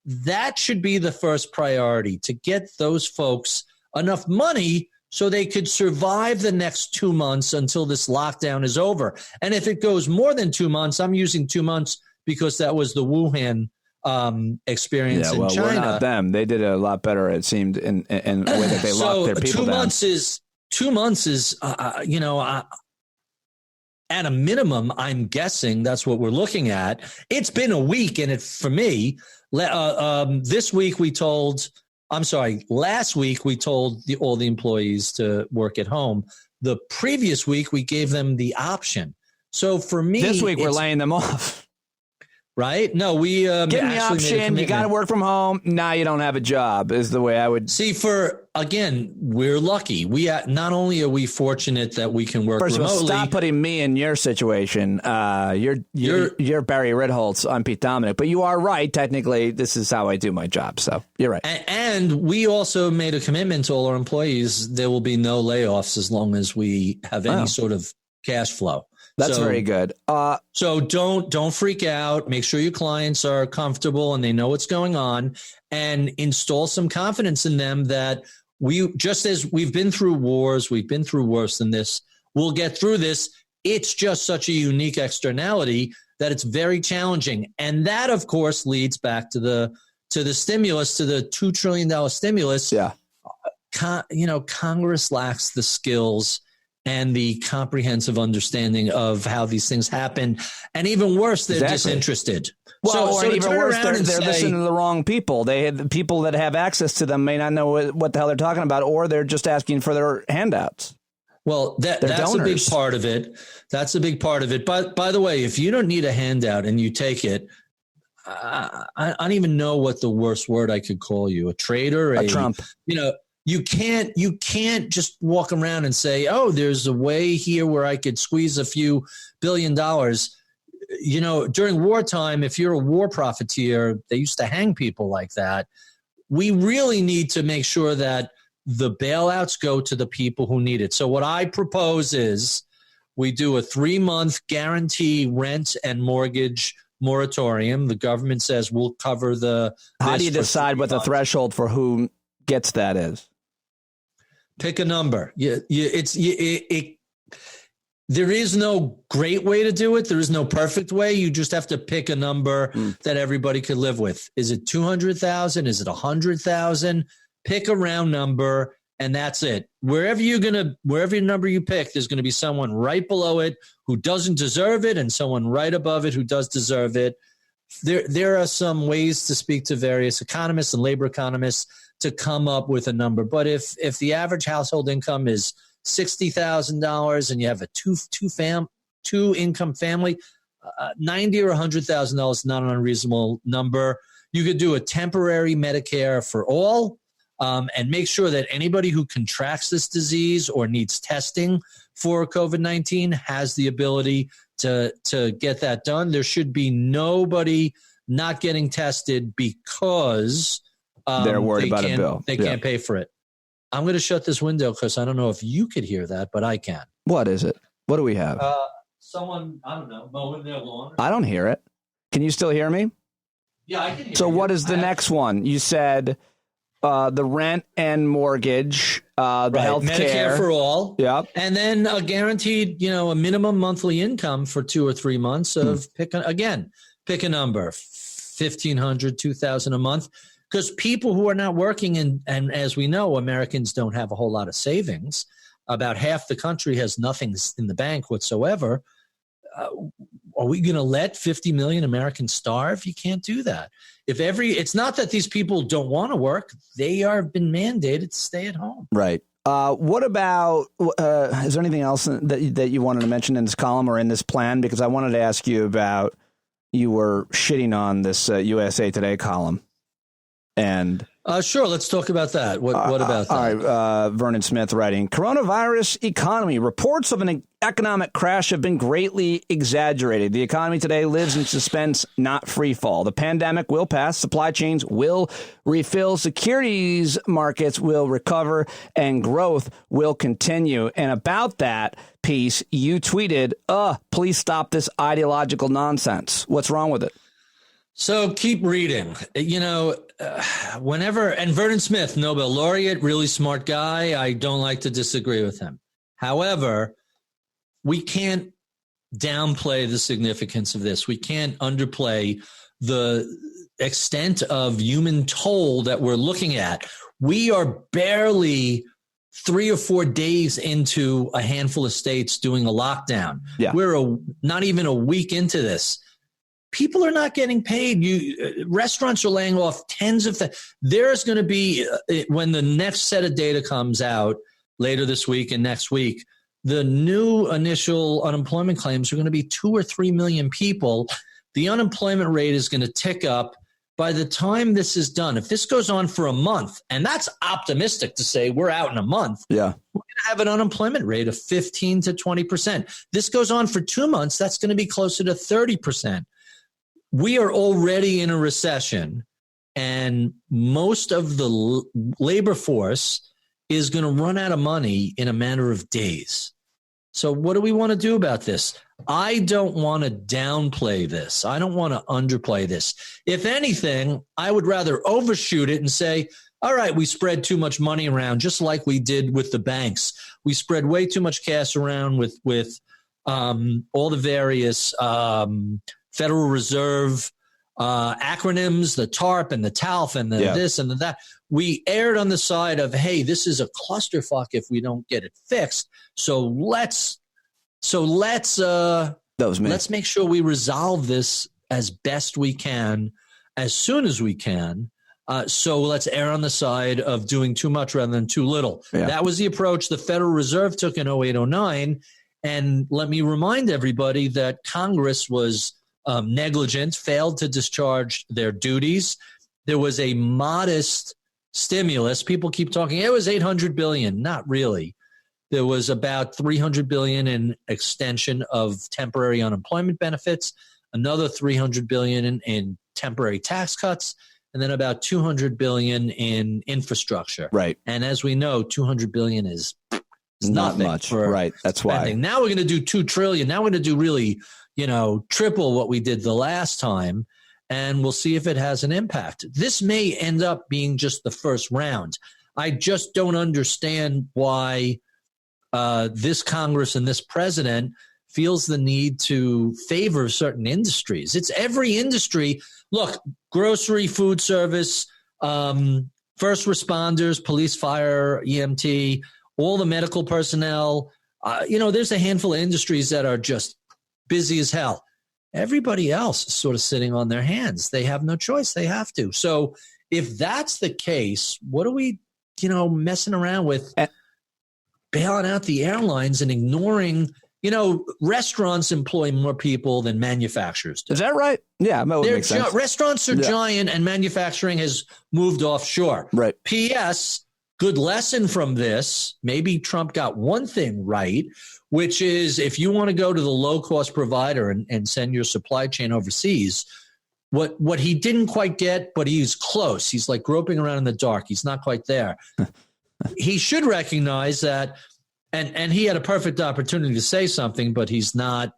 That should be the first priority, to get those folks enough money so they could survive the next 2 months until this lockdown is over. And if it goes more than 2 months, I'm using 2 months because that was the Wuhan experience in China. We're not them. They did a lot better, it seemed, in the way that they locked their people down. 2 months is, at a minimum, I'm guessing that's what we're looking at. It's been a week, and for me, last week we told all the employees to work at home. The previous week, we gave them the option. So for me, this week we're laying them off. Right? No, we give them the option. You got to work from home. Now you don't have a job is the way I would see. We're lucky. Not only are we fortunate that we can work remotely. First of all, stop putting me in your situation. You're Barry Ritholtz. I'm Pete Dominic, but you are right. Technically, this is how I do my job. So you're right. And we also made a commitment to all our employees. There will be no layoffs as long as we have any sort of cash flow. That's very good. So don't freak out. Make sure your clients are comfortable and they know what's going on, and install some confidence in them that just as we've been through wars, we've been through worse than this. We'll get through this. It's just such a unique externality that it's very challenging. And that, of course, leads back to the stimulus, to the $2 trillion stimulus. Yeah. Congress lacks the skills and the comprehensive understanding of how these things happen. And even worse, they're disinterested. Well, even worse, they're listening to the wrong people. The people that have access to them may not know what the hell they're talking about, or they're just asking for their handouts. Well, that's donors. a big part of it. That's a big part of it. But by the way, if you don't need a handout and you take it, I don't even know what the worst word I could call you. A traitor, a Trump. You can't just walk around and say, oh, there's a way here where I could squeeze a few $1 billion. During wartime, if you're a war profiteer, they used to hang people like that. We really need to make sure that the bailouts go to the people who need it. So what I propose is we do a 3-month guarantee rent and mortgage moratorium. The government says we'll cover the. How do you decide what the threshold for who gets that is? Pick a number. There is no great way to do it. There is no perfect way. You just have to pick a number that everybody could live with. Is it 200,000? Is it 100,000? Pick a round number, and that's it. Wherever number you pick, there's going to be someone right below it who doesn't deserve it, and someone right above it who does deserve it. There are some ways to speak to various economists and labor economists to come up with a number. But if the average household income is $60,000 and you have a two income family, $90,000 or $100,000 is not an unreasonable number. You could do a temporary Medicare for all. And make sure that anybody who contracts this disease or needs testing for COVID-19 has the ability to get that done. There should be nobody not getting tested because they're worried about a bill. They can't pay for it. I'm going to shut this window because I don't know if you could hear that, but I can. What is it? What do we have? Someone, I don't know, mowing their lawn. I don't hear it. Can you still hear me? Yeah, I can hear you. So what is the next one? You said... the rent and mortgage, the health care. Medicare for all. Yep. And then a guaranteed, a minimum monthly income for 2 or 3 months of pick a number, $1,500, $2,000 a month. Because people who are not working, and as we know, Americans don't have a whole lot of savings. About half the country has nothing in the bank whatsoever. Are we going to let 50 million Americans starve? You can't do that. It's not that these people don't want to work. They are been mandated to stay at home. Right. What about, is there anything else that you wanted to mention in this column or in this plan? Because I wanted to ask you about, you were shitting on this USA Today column. And sure, let's talk about that. What about that? All right, Vernon Smith writing, coronavirus economy. Reports of an economic crash have been greatly exaggerated. The economy today lives in suspense, not free fall. The pandemic will pass. Supply chains will refill. Securities markets will recover and growth will continue. And about that piece, you tweeted, please stop this ideological nonsense. What's wrong with it? So keep reading. Whenever, and Vernon Smith, Nobel laureate, really smart guy. I don't like to disagree with him. However, we can't downplay the significance of this. We can't underplay the extent of human toll that we're looking at. We are barely 3 or 4 days into a handful of states doing a lockdown. Yeah. We're not even a week into this. People are not getting paid. Restaurants are laying off tens of there's going to be, when the next set of data comes out later this week and next week, the new initial unemployment claims are going to be 2 or 3 million people. The unemployment rate is going to tick up by the time this is done. If this goes on for a month, and that's optimistic to say we're out in a month, yeah, we're going to have an unemployment rate of 15 to 20%. This goes on for 2 months, that's going to be closer to 30%. We are already in a recession, and most of the labor force is going to run out of money in a matter of days. So what do we want to do about this? I don't want to downplay this. I don't want to underplay this. If anything, I would rather overshoot it and say, all right, we spread too much money around, just like we did with the banks. We spread way too much cash around with all the various Federal Reserve acronyms, the TARP and the TALF and the this and the that. We erred on the side of, hey, this is a clusterfuck if we don't get it fixed. So let's make sure we resolve this as best we can, as soon as we can. So let's err on the side of doing too much rather than too little. Yeah. That was the approach the Federal Reserve took in 08-09. And let me remind everybody that Congress was negligent, failed to discharge their duties. There was a modest stimulus. People keep talking, it was $800 billion. Not really. There was about $300 billion in extension of temporary unemployment benefits, another $300 billion in temporary tax cuts, and then about $200 billion in infrastructure. Right. And as we know, $200 billion is not much. Right. That's spending. why. Now we're going to do $2 trillion. Now we're going to do really, triple what we did the last time. And we'll see if it has an impact. This may end up being just the first round. I just don't understand why this Congress and this president feels the need to favor certain industries. It's every industry. Look, grocery, food service, first responders, police, fire, EMT, all the medical personnel. There's a handful of industries that are just busy as hell. Everybody else is sort of sitting on their hands. They have no choice. They have to. So if that's the case, what are we, messing around with bailing out the airlines and ignoring, restaurants employ more people than manufacturers do. Is that right? Yeah, that would make sense. Restaurants are giant and manufacturing has moved offshore. Right. P.S., good lesson from this. Maybe Trump got one thing right, which is if you want to go to the low-cost provider and send your supply chain overseas, what he didn't quite get, but he's close. He's like groping around in the dark. He's not quite there. He should recognize that, and he had a perfect opportunity to say something, but he's not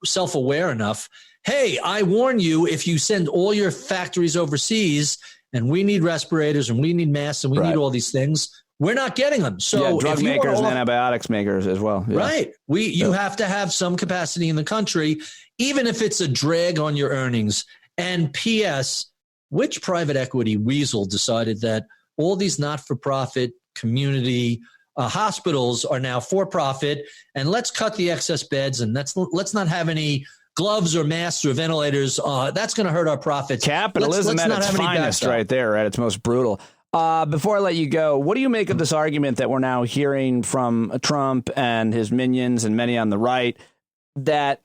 self-aware enough. Hey, I warn you, if you send all your factories overseas and we need respirators and we need masks and we need all these things, we're not getting them. So drug makers and antibiotics makers as well. Yeah. Right. You have to have some capacity in the country, even if it's a drag on your earnings. And P.S., which private equity weasel decided that all these not-for-profit community hospitals are now for-profit, and let's cut the excess beds and let's not have any gloves or masks or ventilators. That's going to hurt our profits. Capitalism at its finest right there, at its most brutal. Before I let you go, what do you make of this argument that we're now hearing from Trump and his minions and many on the right that,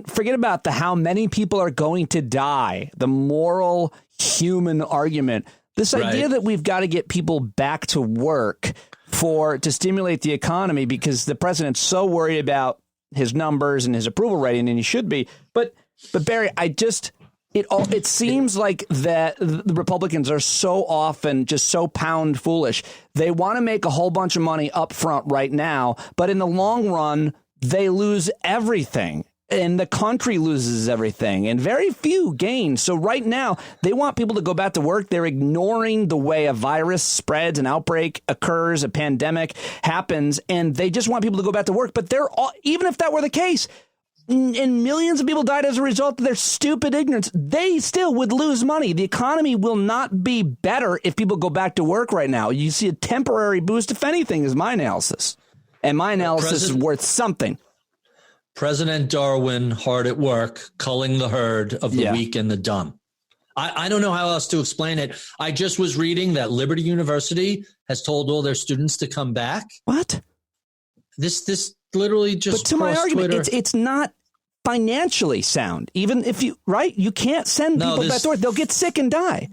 forget about how many people are going to die, the moral human argument, this idea that we've got to get people back to work to stimulate the economy because the president's so worried about his numbers and his approval rating, and he should be. But Barry, it seems like that the Republicans are so often just so pound foolish. They want to make a whole bunch of money up front right now, but in the long run, they lose everything. And the country loses everything and very few gain. So right now, they want people to go back to work. They're ignoring the way a virus spreads, an outbreak occurs, a pandemic happens, and they just want people to go back to work. But even if that were the case, and millions of people died as a result of their stupid ignorance, they still would lose money. The economy will not be better if people go back to work right now. You see a temporary boost, if anything, is my analysis. And my analysis is worth something. President Darwin hard at work, culling the herd of the weak and the dumb. I don't know how else to explain it. I just was reading that Liberty University has told all their students to come back. What? This literally just. But to my argument, it's not financially sound. Even if you can't send people back to work. They'll get sick and die.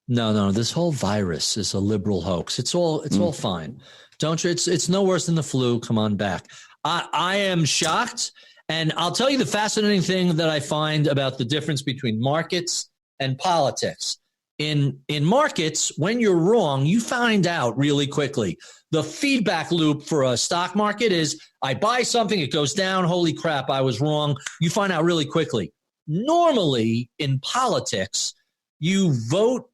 No. This whole virus is a liberal hoax. It's all fine. Don't you? It's no worse than the flu. Come on back. I am shocked. And I'll tell you the fascinating thing that I find about the difference between markets and politics. In markets, when you're wrong, you find out really quickly. The feedback loop for a stock market is I buy something, it goes down, holy crap, I was wrong. You find out really quickly. Normally, in politics, you vote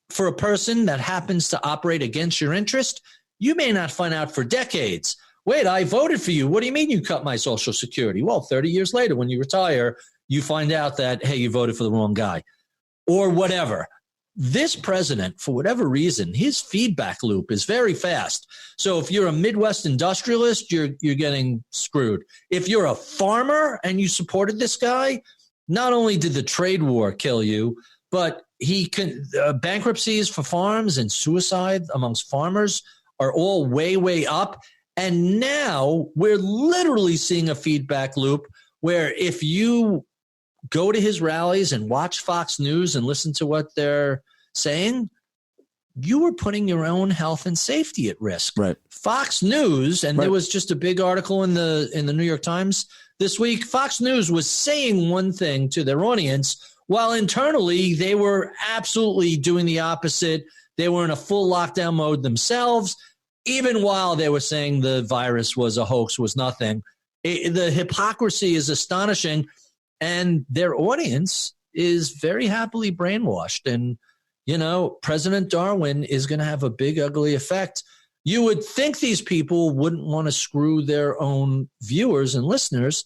for a person that happens to operate against your interest. You may not find out for decades. Wait, I voted for you. What do you mean you cut my Social Security? Well, 30 years later, when you retire, you find out that, hey, you voted for the wrong guy or whatever. This president, for whatever reason, his feedback loop is very fast. So if you're a Midwest industrialist, you're getting screwed. If you're a farmer and you supported this guy, not only did the trade war kill you, but bankruptcies for farms and suicide amongst farmers are all way, way up. And now we're literally seeing a feedback loop where if you go to his rallies and watch Fox News and listen to what they're saying, you are putting your own health and safety at risk. Right. Fox News, and there was just a big article in the New York Times this week. Fox News was saying one thing to their audience, while internally they were absolutely doing the opposite. They were in a full lockdown mode themselves, even while they were saying the virus was a hoax, was nothing. The hypocrisy is astonishing, and their audience is very happily brainwashed. And, President Darwin is going to have a big, ugly effect. You would think these people wouldn't want to screw their own viewers and listeners,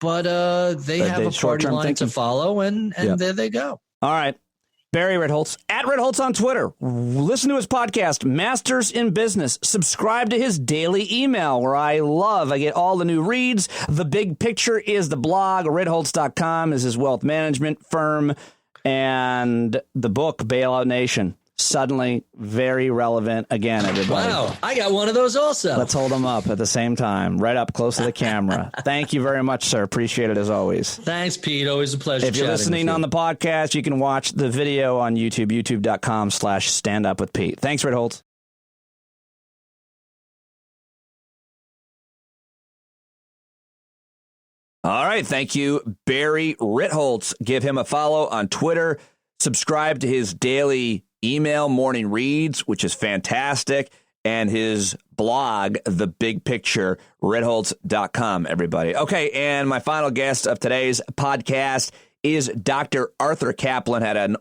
but they have a party line to follow, and there they go. All right. Barry Ritholtz, at Ritholtz on Twitter. Listen to his podcast, Masters in Business. Subscribe to his daily email, where I get all the new reads. The Big Picture is the blog. Ritholtz.com is his wealth management firm. And the book, Bailout Nation. Suddenly very relevant again, everybody. Wow, I got one of those also. Let's hold them up at the same time, right up close to the camera. Thank you very much, sir. Appreciate it as always. Thanks, Pete. Always a pleasure. If you're listening on the podcast, you can watch the video on YouTube, youtube.com/standupwithpete. Thanks, Ritholtz. All right. Thank you, Barry Ritholtz. Give him a follow on Twitter. Subscribe to his daily email morning reads, which is fantastic, and his blog, The Big Picture, Ritholtz.com, everybody. Okay, and my final guest of today's podcast is Dr. Arthur Caplan. Had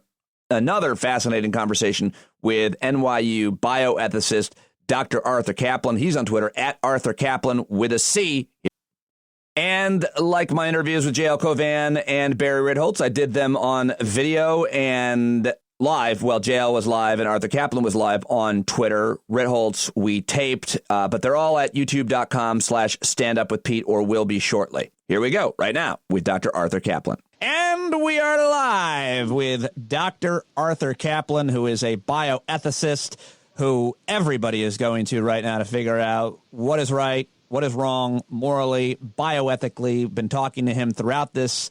another fascinating conversation with NYU bioethicist Dr. Arthur Caplan. He's on Twitter, at Arthur Caplan with a C. And like my interviews with J.L. Cauvin and Barry Ritholtz, I did them on video and live. Well, JL was live and Arthur Caplan was live on Twitter. Ritholtz, we taped, but they're all at youtube.com/standupwithpete or will be shortly. Here we go right now with Dr. Arthur Caplan. And we are live with Dr. Arthur Caplan, who is a bioethicist who everybody is going to right now to figure out what is right, what is wrong, morally, bioethically. Been talking to him throughout this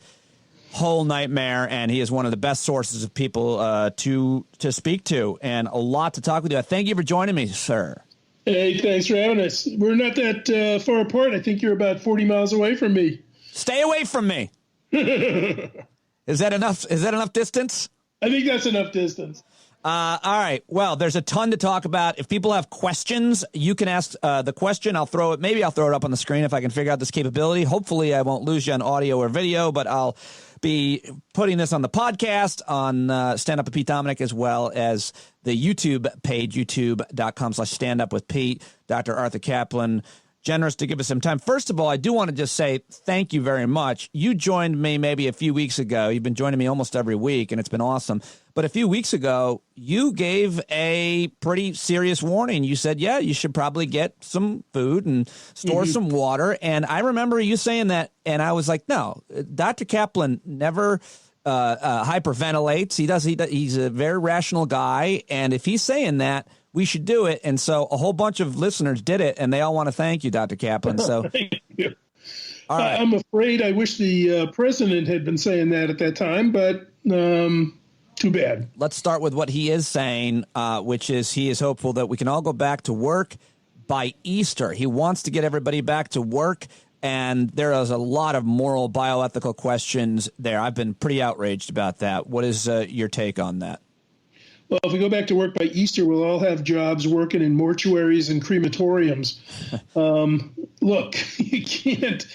whole nightmare, and he is one of the best sources of people to speak to, and a lot to talk with you. Thank you for joining me, sir. Hey, thanks for having us. We're not that far apart. I think you're about 40 miles away from me. Stay away from me. Is that enough? Is that enough distance? I think that's enough distance. All right. Well, there's a ton to talk about. If people have questions, you can ask the question. Maybe I'll throw it up on the screen if I can figure out this capability. Hopefully I won't lose you on audio or video, but I'll be putting this on the podcast, on Stand Up with Pete Dominic, as well as the YouTube page, youtube.com/standupwithpete. Dr. Arthur Caplan, generous to give us some time. First of all, I do want to just say thank you very much. You joined me maybe a few weeks ago. You've been joining me almost every week, and it's been awesome. But a few weeks ago, you gave a pretty serious warning. You said, yeah, you should probably get some food and store some water. And I remember you saying that, and I was like, no, Dr. Caplan never hyperventilates. He's a very rational guy, and if he's saying that, we should do it. And so a whole bunch of listeners did it, and they all want to thank you, Dr. Caplan. So, thank you. All right. I'm afraid I wish the president had been saying that at that time, but too bad. Let's start with what he is saying, which is he is hopeful that we can all go back to work by Easter. He wants to get everybody back to work, and there is a lot of moral, bioethical questions there. I've been pretty outraged about that. What is your take on that? Well, if we go back to work by Easter, we'll all have jobs working in mortuaries and crematoriums. Look, you can't.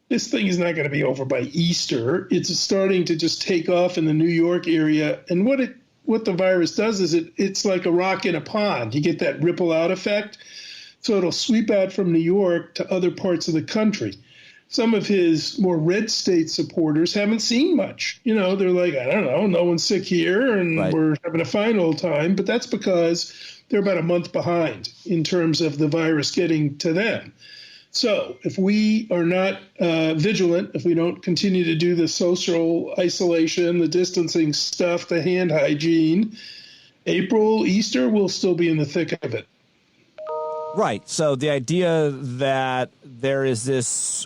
This thing is not going to be over by Easter. It's starting to just take off in the New York area. And what the virus does is it's like a rock in a pond. You get that ripple out effect. So it'll sweep out from New York to other parts of the country. Some of his more red state supporters haven't seen much. You know, they're like, I don't know, no one's sick here and we're having a fine old time. But that's because they're about a month behind in terms of the virus getting to them. So if we are not vigilant, if we don't continue to do the social isolation, the distancing stuff, the hand hygiene, April, Easter, we'll still be in the thick of it. Right. So the idea that there is this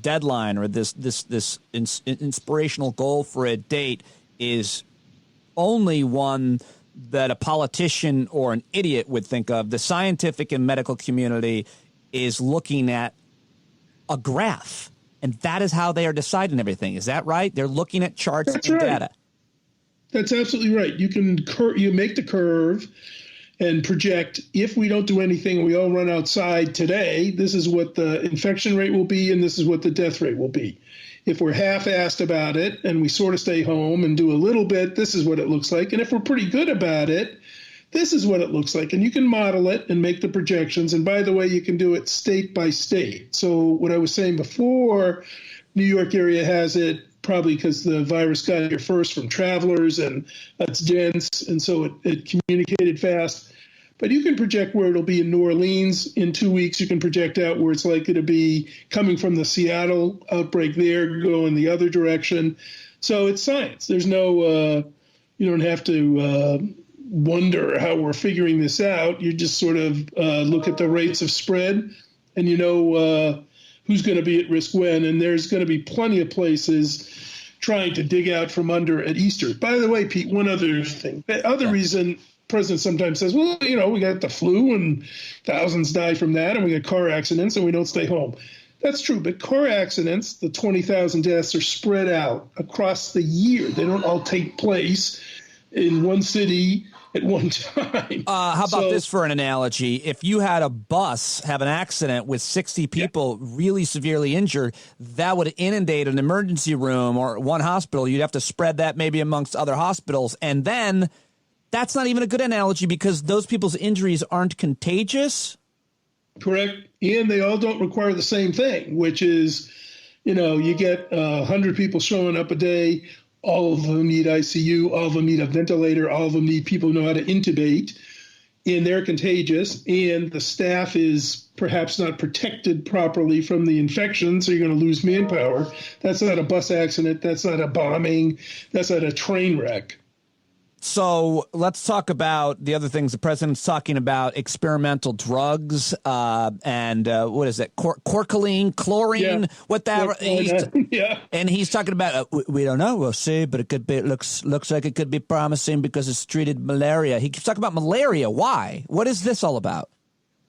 deadline or this inspirational goal for a date is only one that a politician or an idiot would think of. The scientific and medical community is looking at a graph, and that is how they are deciding everything. Is that right? They're looking at charts and data. That's absolutely right. You make the curve and project, if we don't do anything and we all run outside today, this is what the infection rate will be and this is what the death rate will be. If we're half-assed about it and we sort of stay home and do a little bit, this is what it looks like. And if we're pretty good about it, this is what it looks like. And you can model it and make the projections. And by the way, you can do it state by state. So what I was saying before, New York area has it probably because the virus got here first from travelers and it's dense. And so it communicated fast. But you can project where it'll be in New Orleans in 2 weeks. You can project out where it's likely to be coming from the Seattle outbreak there, going the other direction. So it's science. There's no, you don't have to wonder how we're figuring this out. You just sort of look at the rates of spread and you know who's going to be at risk when. And there's going to be plenty of places trying to dig out from under at Easter. By the way, Pete, one other thing. The other reason president sometimes says, well, you know, we got the flu and thousands die from that, and we got car accidents and we don't stay home. That's true, but car accidents, the 20,000 deaths, are spread out across the year. They don't all take place in one city at one time. How about this for an analogy? If you had a bus have an accident with 60 people really severely injured, that would inundate an emergency room or one hospital. You'd have to spread that maybe amongst other hospitals, and then that's not even a good analogy because those people's injuries aren't contagious. Correct. And they all don't require the same thing, which is, you know, you get 100 people showing up a day. All of them need ICU. All of them need a ventilator. All of them need people who know how to intubate. And they're contagious. And the staff is perhaps not protected properly from the infection. So you're going to lose manpower. That's not a bus accident. That's not a bombing. That's not a train wreck. So let's talk about the other things the president's talking about: experimental drugs and what is it? Corkeline, chlorine, and he's talking about we don't know, we'll see, but it could be. It looks like it could be promising because it's treated malaria. He keeps talking about malaria. Why? What is this all about?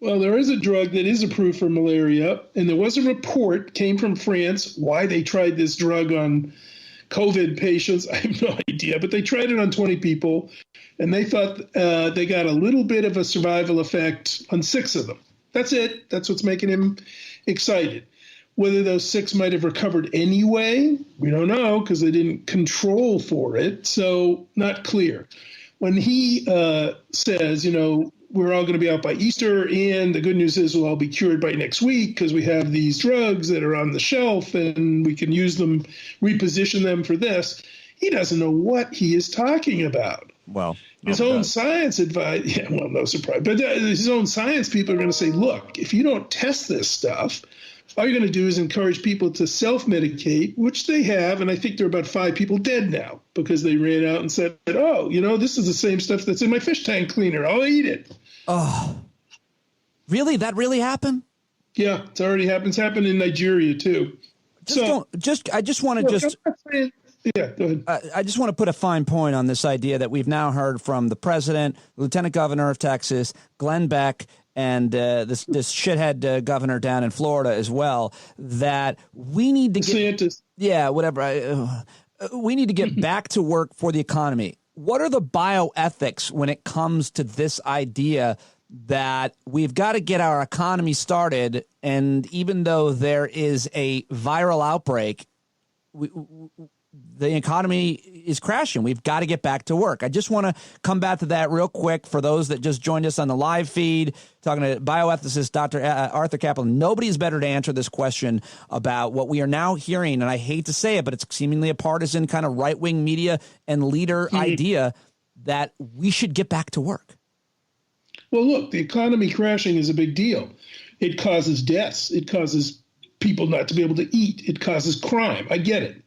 Well, there is a drug that is approved for malaria, and there was a report came from France why they tried this drug on COVID patients. I have no idea, but they tried it on 20 people, and they thought they got a little bit of a survival effect on 6 of them. That's it. That's what's making him excited. Whether those 6 might have recovered anyway, we don't know because they didn't control for it, so not clear. When he says, you know, we're all going to be out by Easter, and the good news is we'll all be cured by next week because we have these drugs that are on the shelf and we can use them, reposition them for this. He doesn't know what he is talking about. Well, his own science advice, no surprise. But his own science people are going to say, look, if you don't test this stuff, all you're going to do is encourage people to self-medicate, which they have, and I think there are about 5 people dead now because they ran out and said, oh, you know, this is the same stuff that's in my fish tank cleaner. I'll eat it. Oh, really? That really happened? Yeah, it's already happened. It's happened in Nigeria, too. I just want to Yeah, go ahead. I just want to put a fine point on this idea that we've now heard from the president, Lieutenant Governor of Texas, Glenn Beck, and this shithead governor down in Florida as well, that we need to get we need to get back to work for the economy. What are the bioethics when it comes to this idea that we've got to get our economy started, and even though there is a viral outbreak, the economy is crashing. We've got to get back to work. I just want to come back to that real quick for those that just joined us on the live feed, talking to bioethicist Dr. Arthur Caplan. Nobody's better to answer this question about what we are now hearing, and I hate to say it, but it's seemingly a partisan kind of right-wing media and leader idea that we should get back to work. Well, look, the economy crashing is a big deal. It causes deaths. It causes people not to be able to eat. It causes crime. I get it.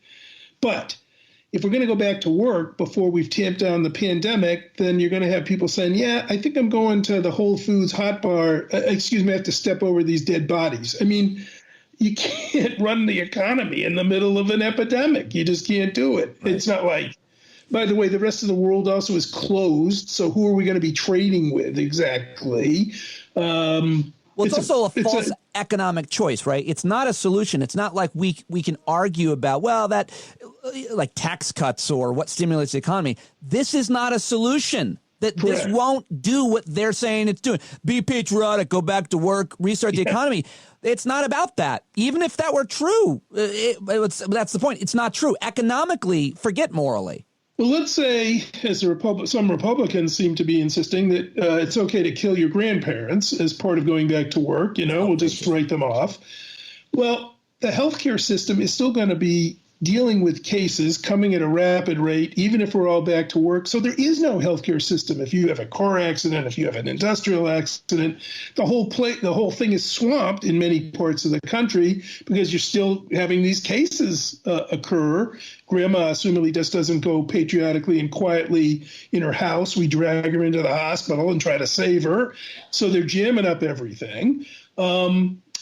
But if we're going to go back to work before we've tamped down the pandemic, then you're going to have people saying, yeah, I think I'm going to the Whole Foods hot bar. I have to step over these dead bodies. I mean, you can't run the economy in the middle of an epidemic. You just can't do it. Right. It's not like, by the way, the rest of the world also is closed. So who are we going to be trading with exactly? Well, it's also a false economic choice, right? It's not a solution. It's not like we can argue about, well, that like tax cuts or what stimulates the economy. This is not a solution. This won't do what they're saying it's doing. Be patriotic, go back to work, restart the economy. It's not about that. Even if that were true, that's the point. It's not true. Economically, forget morally. Well, let's say, as some Republicans seem to be insisting, that it's okay to kill your grandparents as part of going back to work. We'll just write them off. Well, the healthcare system is still going to be dealing with cases coming at a rapid rate, even if we're all back to work. So there is no healthcare system. If you have a car accident, if you have an industrial accident, the whole thing is swamped in many parts of the country because you're still having these cases occur. Grandma assumably just doesn't go patriotically and quietly in her house. We drag her into the hospital and try to save her. So they're jamming up everything.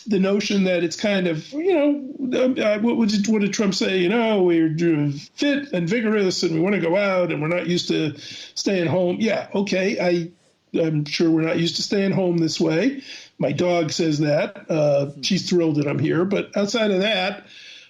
The notion that it's kind of, what did Trump say? We're fit and vigorous and we want to go out and we're not used to staying home. Yeah, okay. I'm sure we're not used to staying home this way. My dog says that. She's thrilled that I'm here. But outside of that,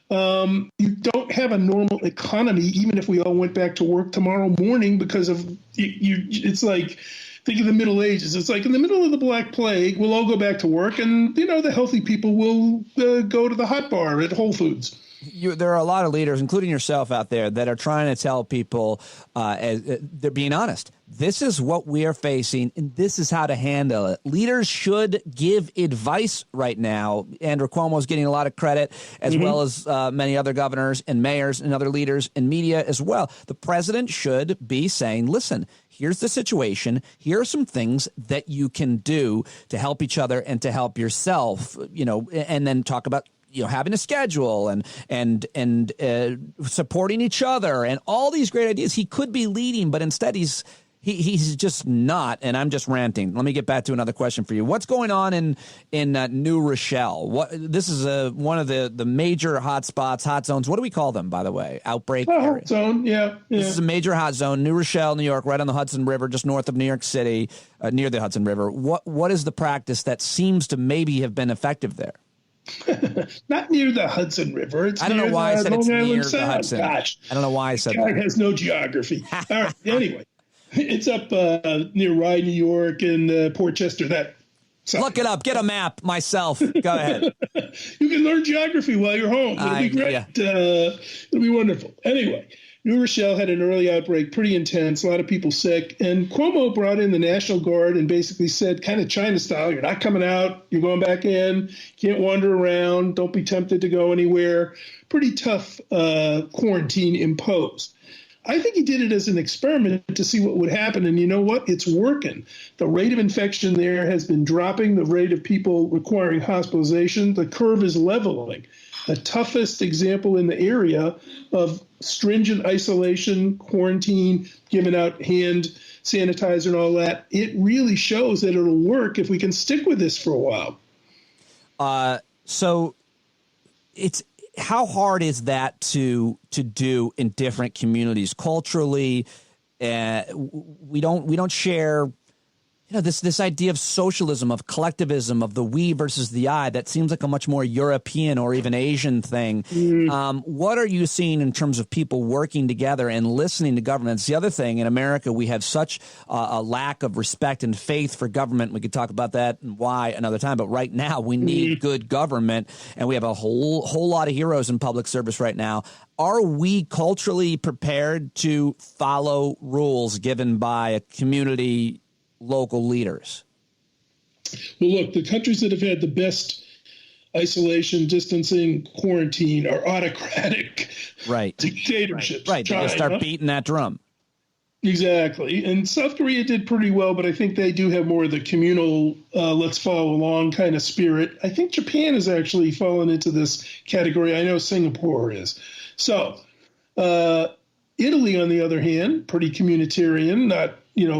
you don't have a normal economy, even if we all went back to work tomorrow morning, because of it's like, think of the Middle Ages. It's like in the middle of the Black Plague, we'll all go back to work, and the healthy people will go to the hot bar at Whole Foods. There are a lot of leaders, including yourself out there, that are trying to tell people, they're being honest. This is what we are facing, and this is how to handle it. Leaders should give advice right now. Andrew Cuomo is getting a lot of credit, as well as many other governors and mayors and other leaders in media as well. The president should be saying, listen, here's the situation. Here are some things that you can do to help each other and to help yourself, and then talk about having a schedule and supporting each other and all these great ideas. He could be leading, but instead he's just not. And I'm just ranting. Let me get back to another question for you. What's going on in New Rochelle? This is one of the major hot spots, hot zones. What do we call them, by the way? Outbreak area. Zone, yeah. This is a major hot zone, New Rochelle, New York, right on the Hudson River, just north of New York City, near the Hudson River. What is the practice that seems to maybe have been effective there? Not near the Hudson River. I don't know why I said it's near the Hudson. Gosh, I don't know why I said that. Guy has no geography. All right. Anyway, it's up near Rye, New York, and Port Chester. Look it up. Get a map myself. Go ahead. You can learn geography while you're home. It'll be great. Yeah. It'll be wonderful. Anyway, New Rochelle had an early outbreak, pretty intense, a lot of people sick. And Cuomo brought in the National Guard and basically said, kind of China style, you're not coming out, you're going back in, can't wander around, don't be tempted to go anywhere. Pretty tough quarantine imposed. I think he did it as an experiment to see what would happen. And you know what? It's working. The rate of infection there has been dropping. The rate of people requiring hospitalization, the curve is leveling. The toughest example in the area of stringent isolation, quarantine, giving out hand sanitizer and all that, it really shows that it'll work if we can stick with this for a while. So it's how hard is that to do in different communities culturally? We don't share. This idea of socialism, of collectivism, of the we versus the I, that seems like a much more European or even Asian thing. What are you seeing in terms of people working together and listening to governments? The other thing, in America, we have such a lack of respect and faith for government. We could talk about that and why another time. But right now, we need good government, and we have a whole lot of heroes in public service right now. Are we culturally prepared to follow rules given by a community, local leaders? Well, look, the countries that have had the best isolation, distancing, quarantine are autocratic dictatorships. Right. They just start beating that drum. Exactly. And South Korea did pretty well, but I think they do have more of the communal, let's follow along kind of spirit. I think Japan has actually fallen into this category. I know Singapore is. So Italy, on the other hand, pretty communitarian, not,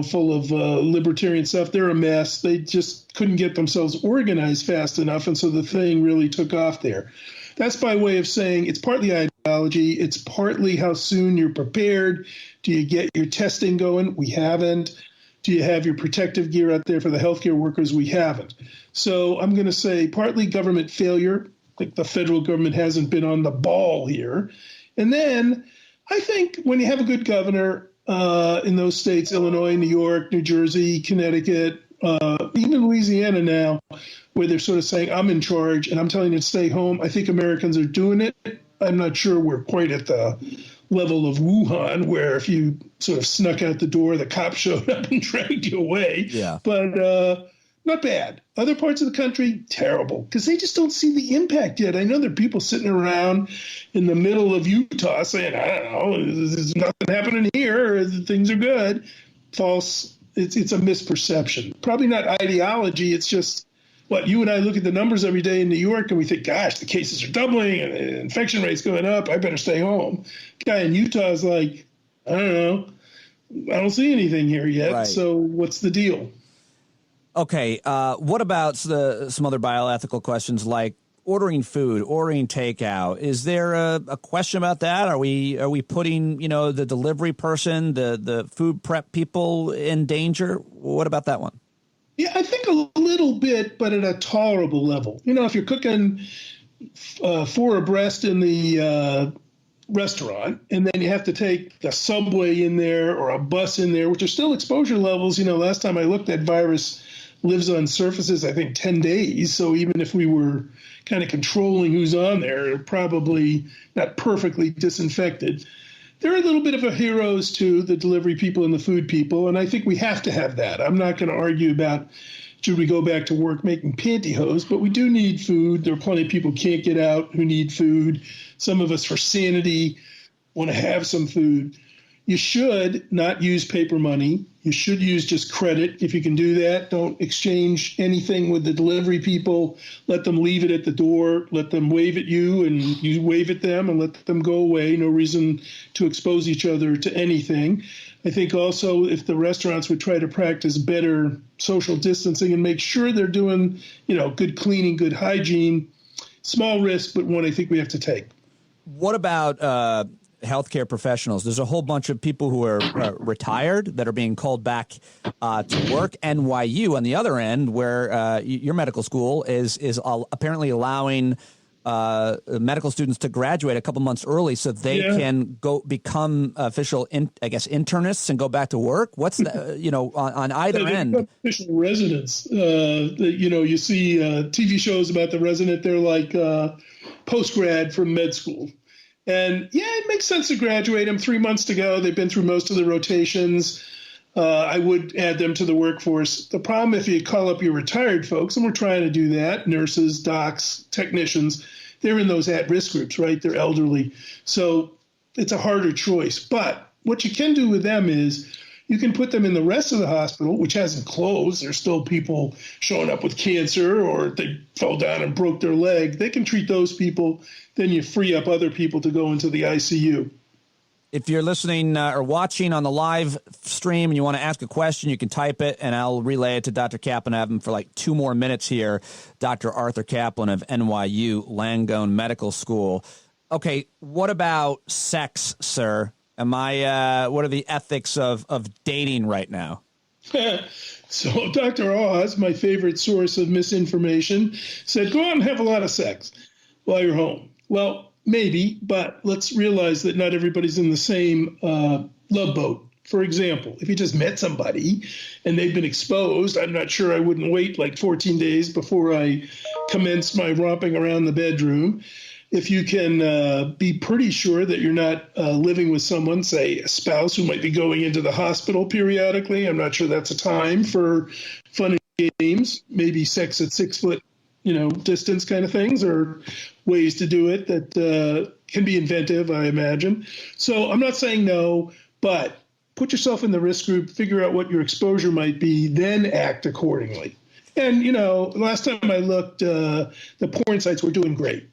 full of libertarian stuff. They're a mess. They just couldn't get themselves organized fast enough. And so the thing really took off there. That's by way of saying it's partly ideology. It's partly how soon you're prepared. Do you get your testing going? We haven't. Do you have your protective gear out there for the healthcare workers? We haven't. So I'm going to say partly government failure, like the federal government hasn't been on the ball here. And then I think when you have a good governor in those states, Illinois, New York, New Jersey, Connecticut, even Louisiana now, where they're sort of saying, I'm in charge and I'm telling you to stay home. I think Americans are doing it. I'm not sure we're quite at the level of Wuhan, where if you sort of snuck out the door, the cops showed up and dragged you away. Yeah. But not bad. Other parts of the country, terrible, because they just don't see the impact yet. I know there are people sitting around in the middle of Utah saying, I don't know, there's nothing happening here. Things are good. False. It's a misperception. Probably not ideology. It's just what you and I look at the numbers every day in New York and we think, gosh, the cases are doubling and the infection rate's going up. I better stay home. Guy in Utah is like, I don't know. I don't see anything here yet. Right. So what's the deal? Okay. What about some other bioethical questions like ordering food, ordering takeout? Is there a question about that? Are we putting, the delivery person, the food prep people in danger? What about that one? Yeah, I think a little bit, but at a tolerable level. If you're cooking 4 abreast in the restaurant, and then you have to take a subway in there or a bus in there, which are still exposure levels. Last time I looked, that virus lives on surfaces, I think, 10 days. So even if we were kind of controlling who's on there, probably not perfectly disinfected. They're a little bit of a heroes too, the delivery people and the food people, and I think we have to have that. I'm not going to argue about should we go back to work making pantyhose, but we do need food. There are plenty of people who can't get out who need food. Some of us, for sanity, want to have some food. You should not use paper money. You should use just credit if you can do that. Don't exchange anything with the delivery people. Let them leave it at the door. Let them wave at you and you wave at them and let them go away. No reason to expose each other to anything. I think also if the restaurants would try to practice better social distancing and make sure they're doing, good cleaning, good hygiene, small risk, but one I think we have to take. What about healthcare professionals? There's a whole bunch of people who are retired that are being called back to work. NYU, on the other end, where your medical school is apparently allowing medical students to graduate a couple months early so they can go become official, internists and go back to work. What's the, on either end? Official residents. You see TV shows about the resident. They're like post-grad from med school. And it makes sense to graduate them 3 months to go. They've been through most of the rotations. I would add them to the workforce. The problem, if you call up your retired folks, and we're trying to do that, nurses, docs, technicians, they're in those at-risk groups, right? They're elderly. So it's a harder choice. But what you can do with them is you can put them in the rest of the hospital, which hasn't closed. There's still people showing up with cancer or they fell down and broke their leg. They can treat those people. Then you free up other people to go into the ICU. If you're listening or watching on the live stream and you want to ask a question, you can type it and I'll relay it to Dr. Caplan. I have him for like 2 more minutes here. Dr. Arthur Caplan of NYU Langone Medical School. Okay, what about sex, sir? What are the ethics of dating right now? So Dr. Oz, my favorite source of misinformation, said, go out and have a lot of sex while you're home. Well, maybe, but let's realize that not everybody's in the same love boat. For example, if you just met somebody and they've been exposed, I'm not sure I wouldn't wait like 14 days before I commence my romping around the bedroom. If you can be pretty sure that you're not living with someone, say a spouse who might be going into the hospital periodically, I'm not sure that's a time for fun and games, maybe sex at 6 foot, distance kind of things, or ways to do it that can be inventive, I imagine. So I'm not saying no, but put yourself in the risk group, figure out what your exposure might be, then act accordingly. And, last time I looked, the porn sites were doing great.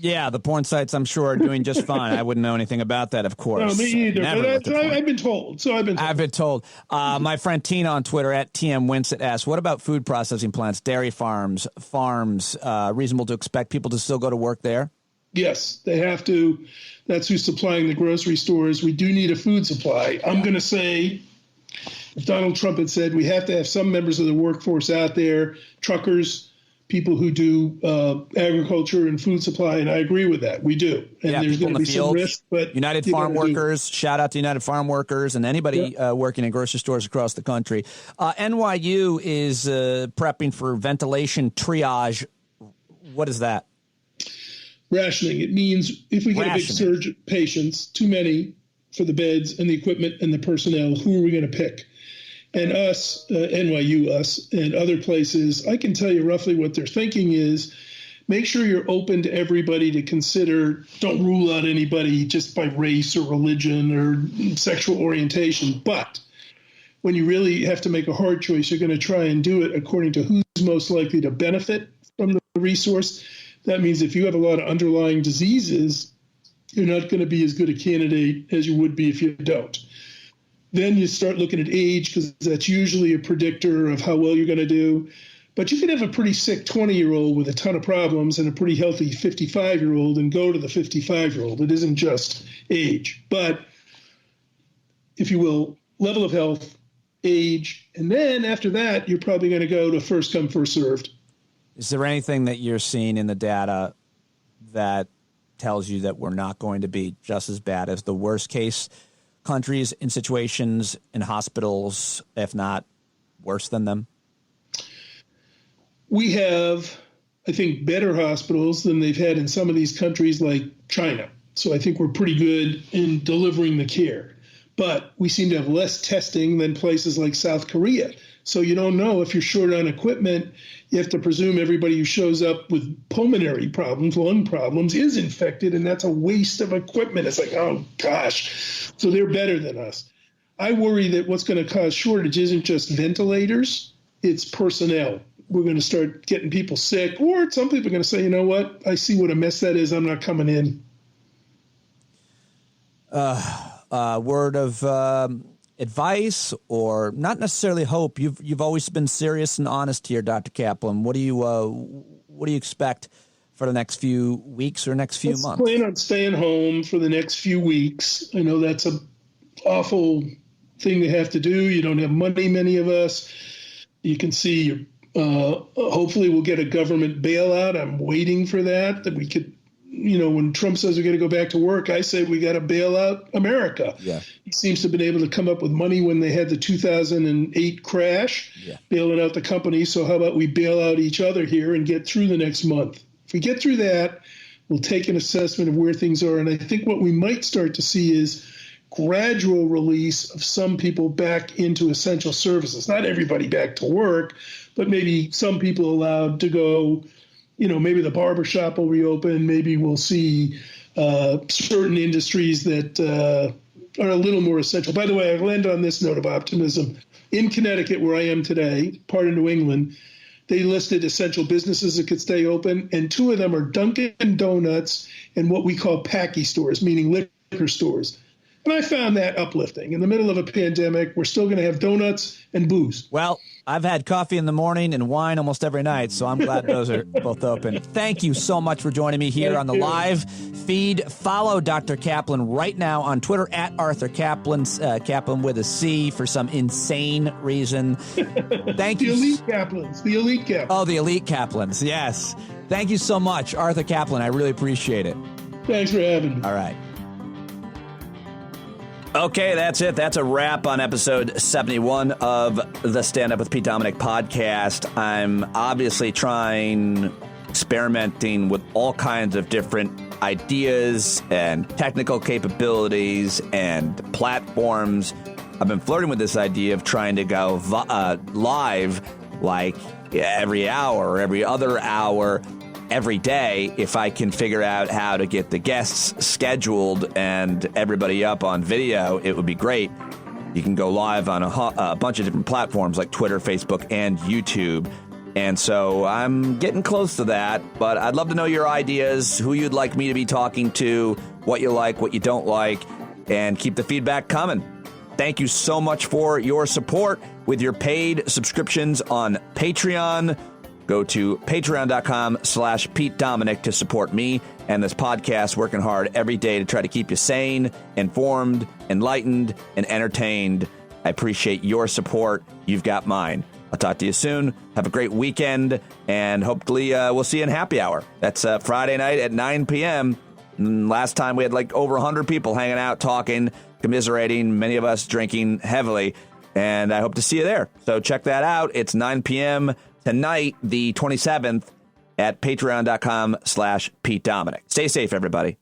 Yeah, the porn sites, I'm sure, are doing just fine. I wouldn't know anything about that, of course. No, me either. But I've been told. I've been told. My friend Tina on Twitter at TM Winsett asks, what about food processing plants, dairy farms, reasonable to expect people to still go to work there? Yes, they have to. That's who's supplying the grocery stores. We do need a food supply. I'm going to say, if Donald Trump had said we have to have some members of the workforce out there, truckers, people who do agriculture and food supply, and I agree with that. We do. And there's going to be some risk. But United Farm Workers, shout out to United Farm Workers and anybody working in grocery stores across the country. NYU is prepping for ventilation triage. What is that? Rationing. It means if we get a big surge of patients, too many for the beds and the equipment and the personnel, who are we going to pick? And us, NYU, us, and other places, I can tell you roughly what their thinking is. Make sure you're open to everybody to consider. Don't rule out anybody just by race or religion or sexual orientation. But when you really have to make a hard choice, you're going to try and do it according to who's most likely to benefit from the resource. That means if you have a lot of underlying diseases, you're not going to be as good a candidate as you would be if you don't. Then you start looking at age, because that's usually a predictor of how well you're going to do. But you can have a pretty sick 20-year-old with a ton of problems and a pretty healthy 55-year-old and go to the 55-year-old. It isn't just age. But, if you will, level of health, age, and then after that, you're probably going to go to first come, first served. Is there anything that you're seeing in the data that tells you that we're not going to be just as bad as the worst case countries in situations in hospitals, if not worse than them? We have, I think, better hospitals than they've had in some of these countries like China. So I think we're pretty good in delivering the care. But we seem to have less testing than places like South Korea. So you don't know if you're short on equipment. You have to presume everybody who shows up with pulmonary problems, lung problems, is infected, and that's a waste of equipment. It's like, oh, gosh. So they're better than us. I worry that what's going to cause shortage isn't just ventilators, it's personnel. We're going to start getting people sick, or some people are going to say, you know what, I see what a mess that is, I'm not coming in. Word of advice, or not necessarily hope. You've always been serious and honest here, Dr. Caplan. What do you expect for the next few weeks or next few months? Plan on staying home for the next few weeks. I know that's an awful thing to have to do. You don't have money, many of us. You can see, hopefully we'll get a government bailout. I'm waiting for that we could, when Trump says we got to go back to work, I say we got to bail out America. Yeah. He seems to have been able to come up with money when they had the 2008 crash, bailing out the company. So how about we bail out each other here and get through the next month? If we get through that, we'll take an assessment of where things are. And I think what we might start to see is gradual release of some people back into essential services. Not everybody back to work, but maybe some people allowed to go. Maybe the barbershop will reopen. Maybe we'll see certain industries that are a little more essential. By the way, I'll end on this note of optimism. In Connecticut, where I am today, part of New England, they listed essential businesses that could stay open, and two of them are Dunkin' Donuts and what we call packy stores, meaning liquor stores. And I found that uplifting. In the middle of a pandemic, we're still going to have donuts and booze. Well, I've had coffee in the morning and wine almost every night, so I'm glad those are both open. Thank you so much for joining me here on the live feed. Follow Dr. Caplan right now on Twitter at Arthur Caplan, Caplan with a C for some insane reason. Thank you. The elite Caplans. The elite Caplans. Oh, the elite Caplans. Yes. Thank you so much, Arthur Caplan. I really appreciate it. Thanks for having me. All right. Okay, that's it. That's a wrap on episode 71 of the Stand Up with Pete Dominick podcast. I'm obviously experimenting with all kinds of different ideas and technical capabilities and platforms. I've been flirting with this idea of trying to go live like every hour or every other hour every day if I can figure out how to get the guests scheduled and everybody up on video. It would be great. You can go live on a bunch of different platforms like Twitter, Facebook, and YouTube. And so I'm getting close to that, but I'd love to know your ideas, who you'd like me to be talking to, what you like, what you don't like, and keep the feedback coming. Thank you so much for your support with your paid subscriptions on Patreon. Go to patreon.com/Pete Dominick to support me and this podcast, working hard every day to try to keep you sane, informed, enlightened, and entertained. I appreciate your support. You've got mine. I'll talk to you soon. Have a great weekend, and hopefully we'll see you in happy hour. That's Friday night at 9 p.m. Last time we had like over 100 people hanging out, talking, commiserating, many of us drinking heavily, and I hope to see you there. So check that out. It's 9 p.m. tonight, the 27th, at patreon.com/Pete Dominick. Stay safe, everybody.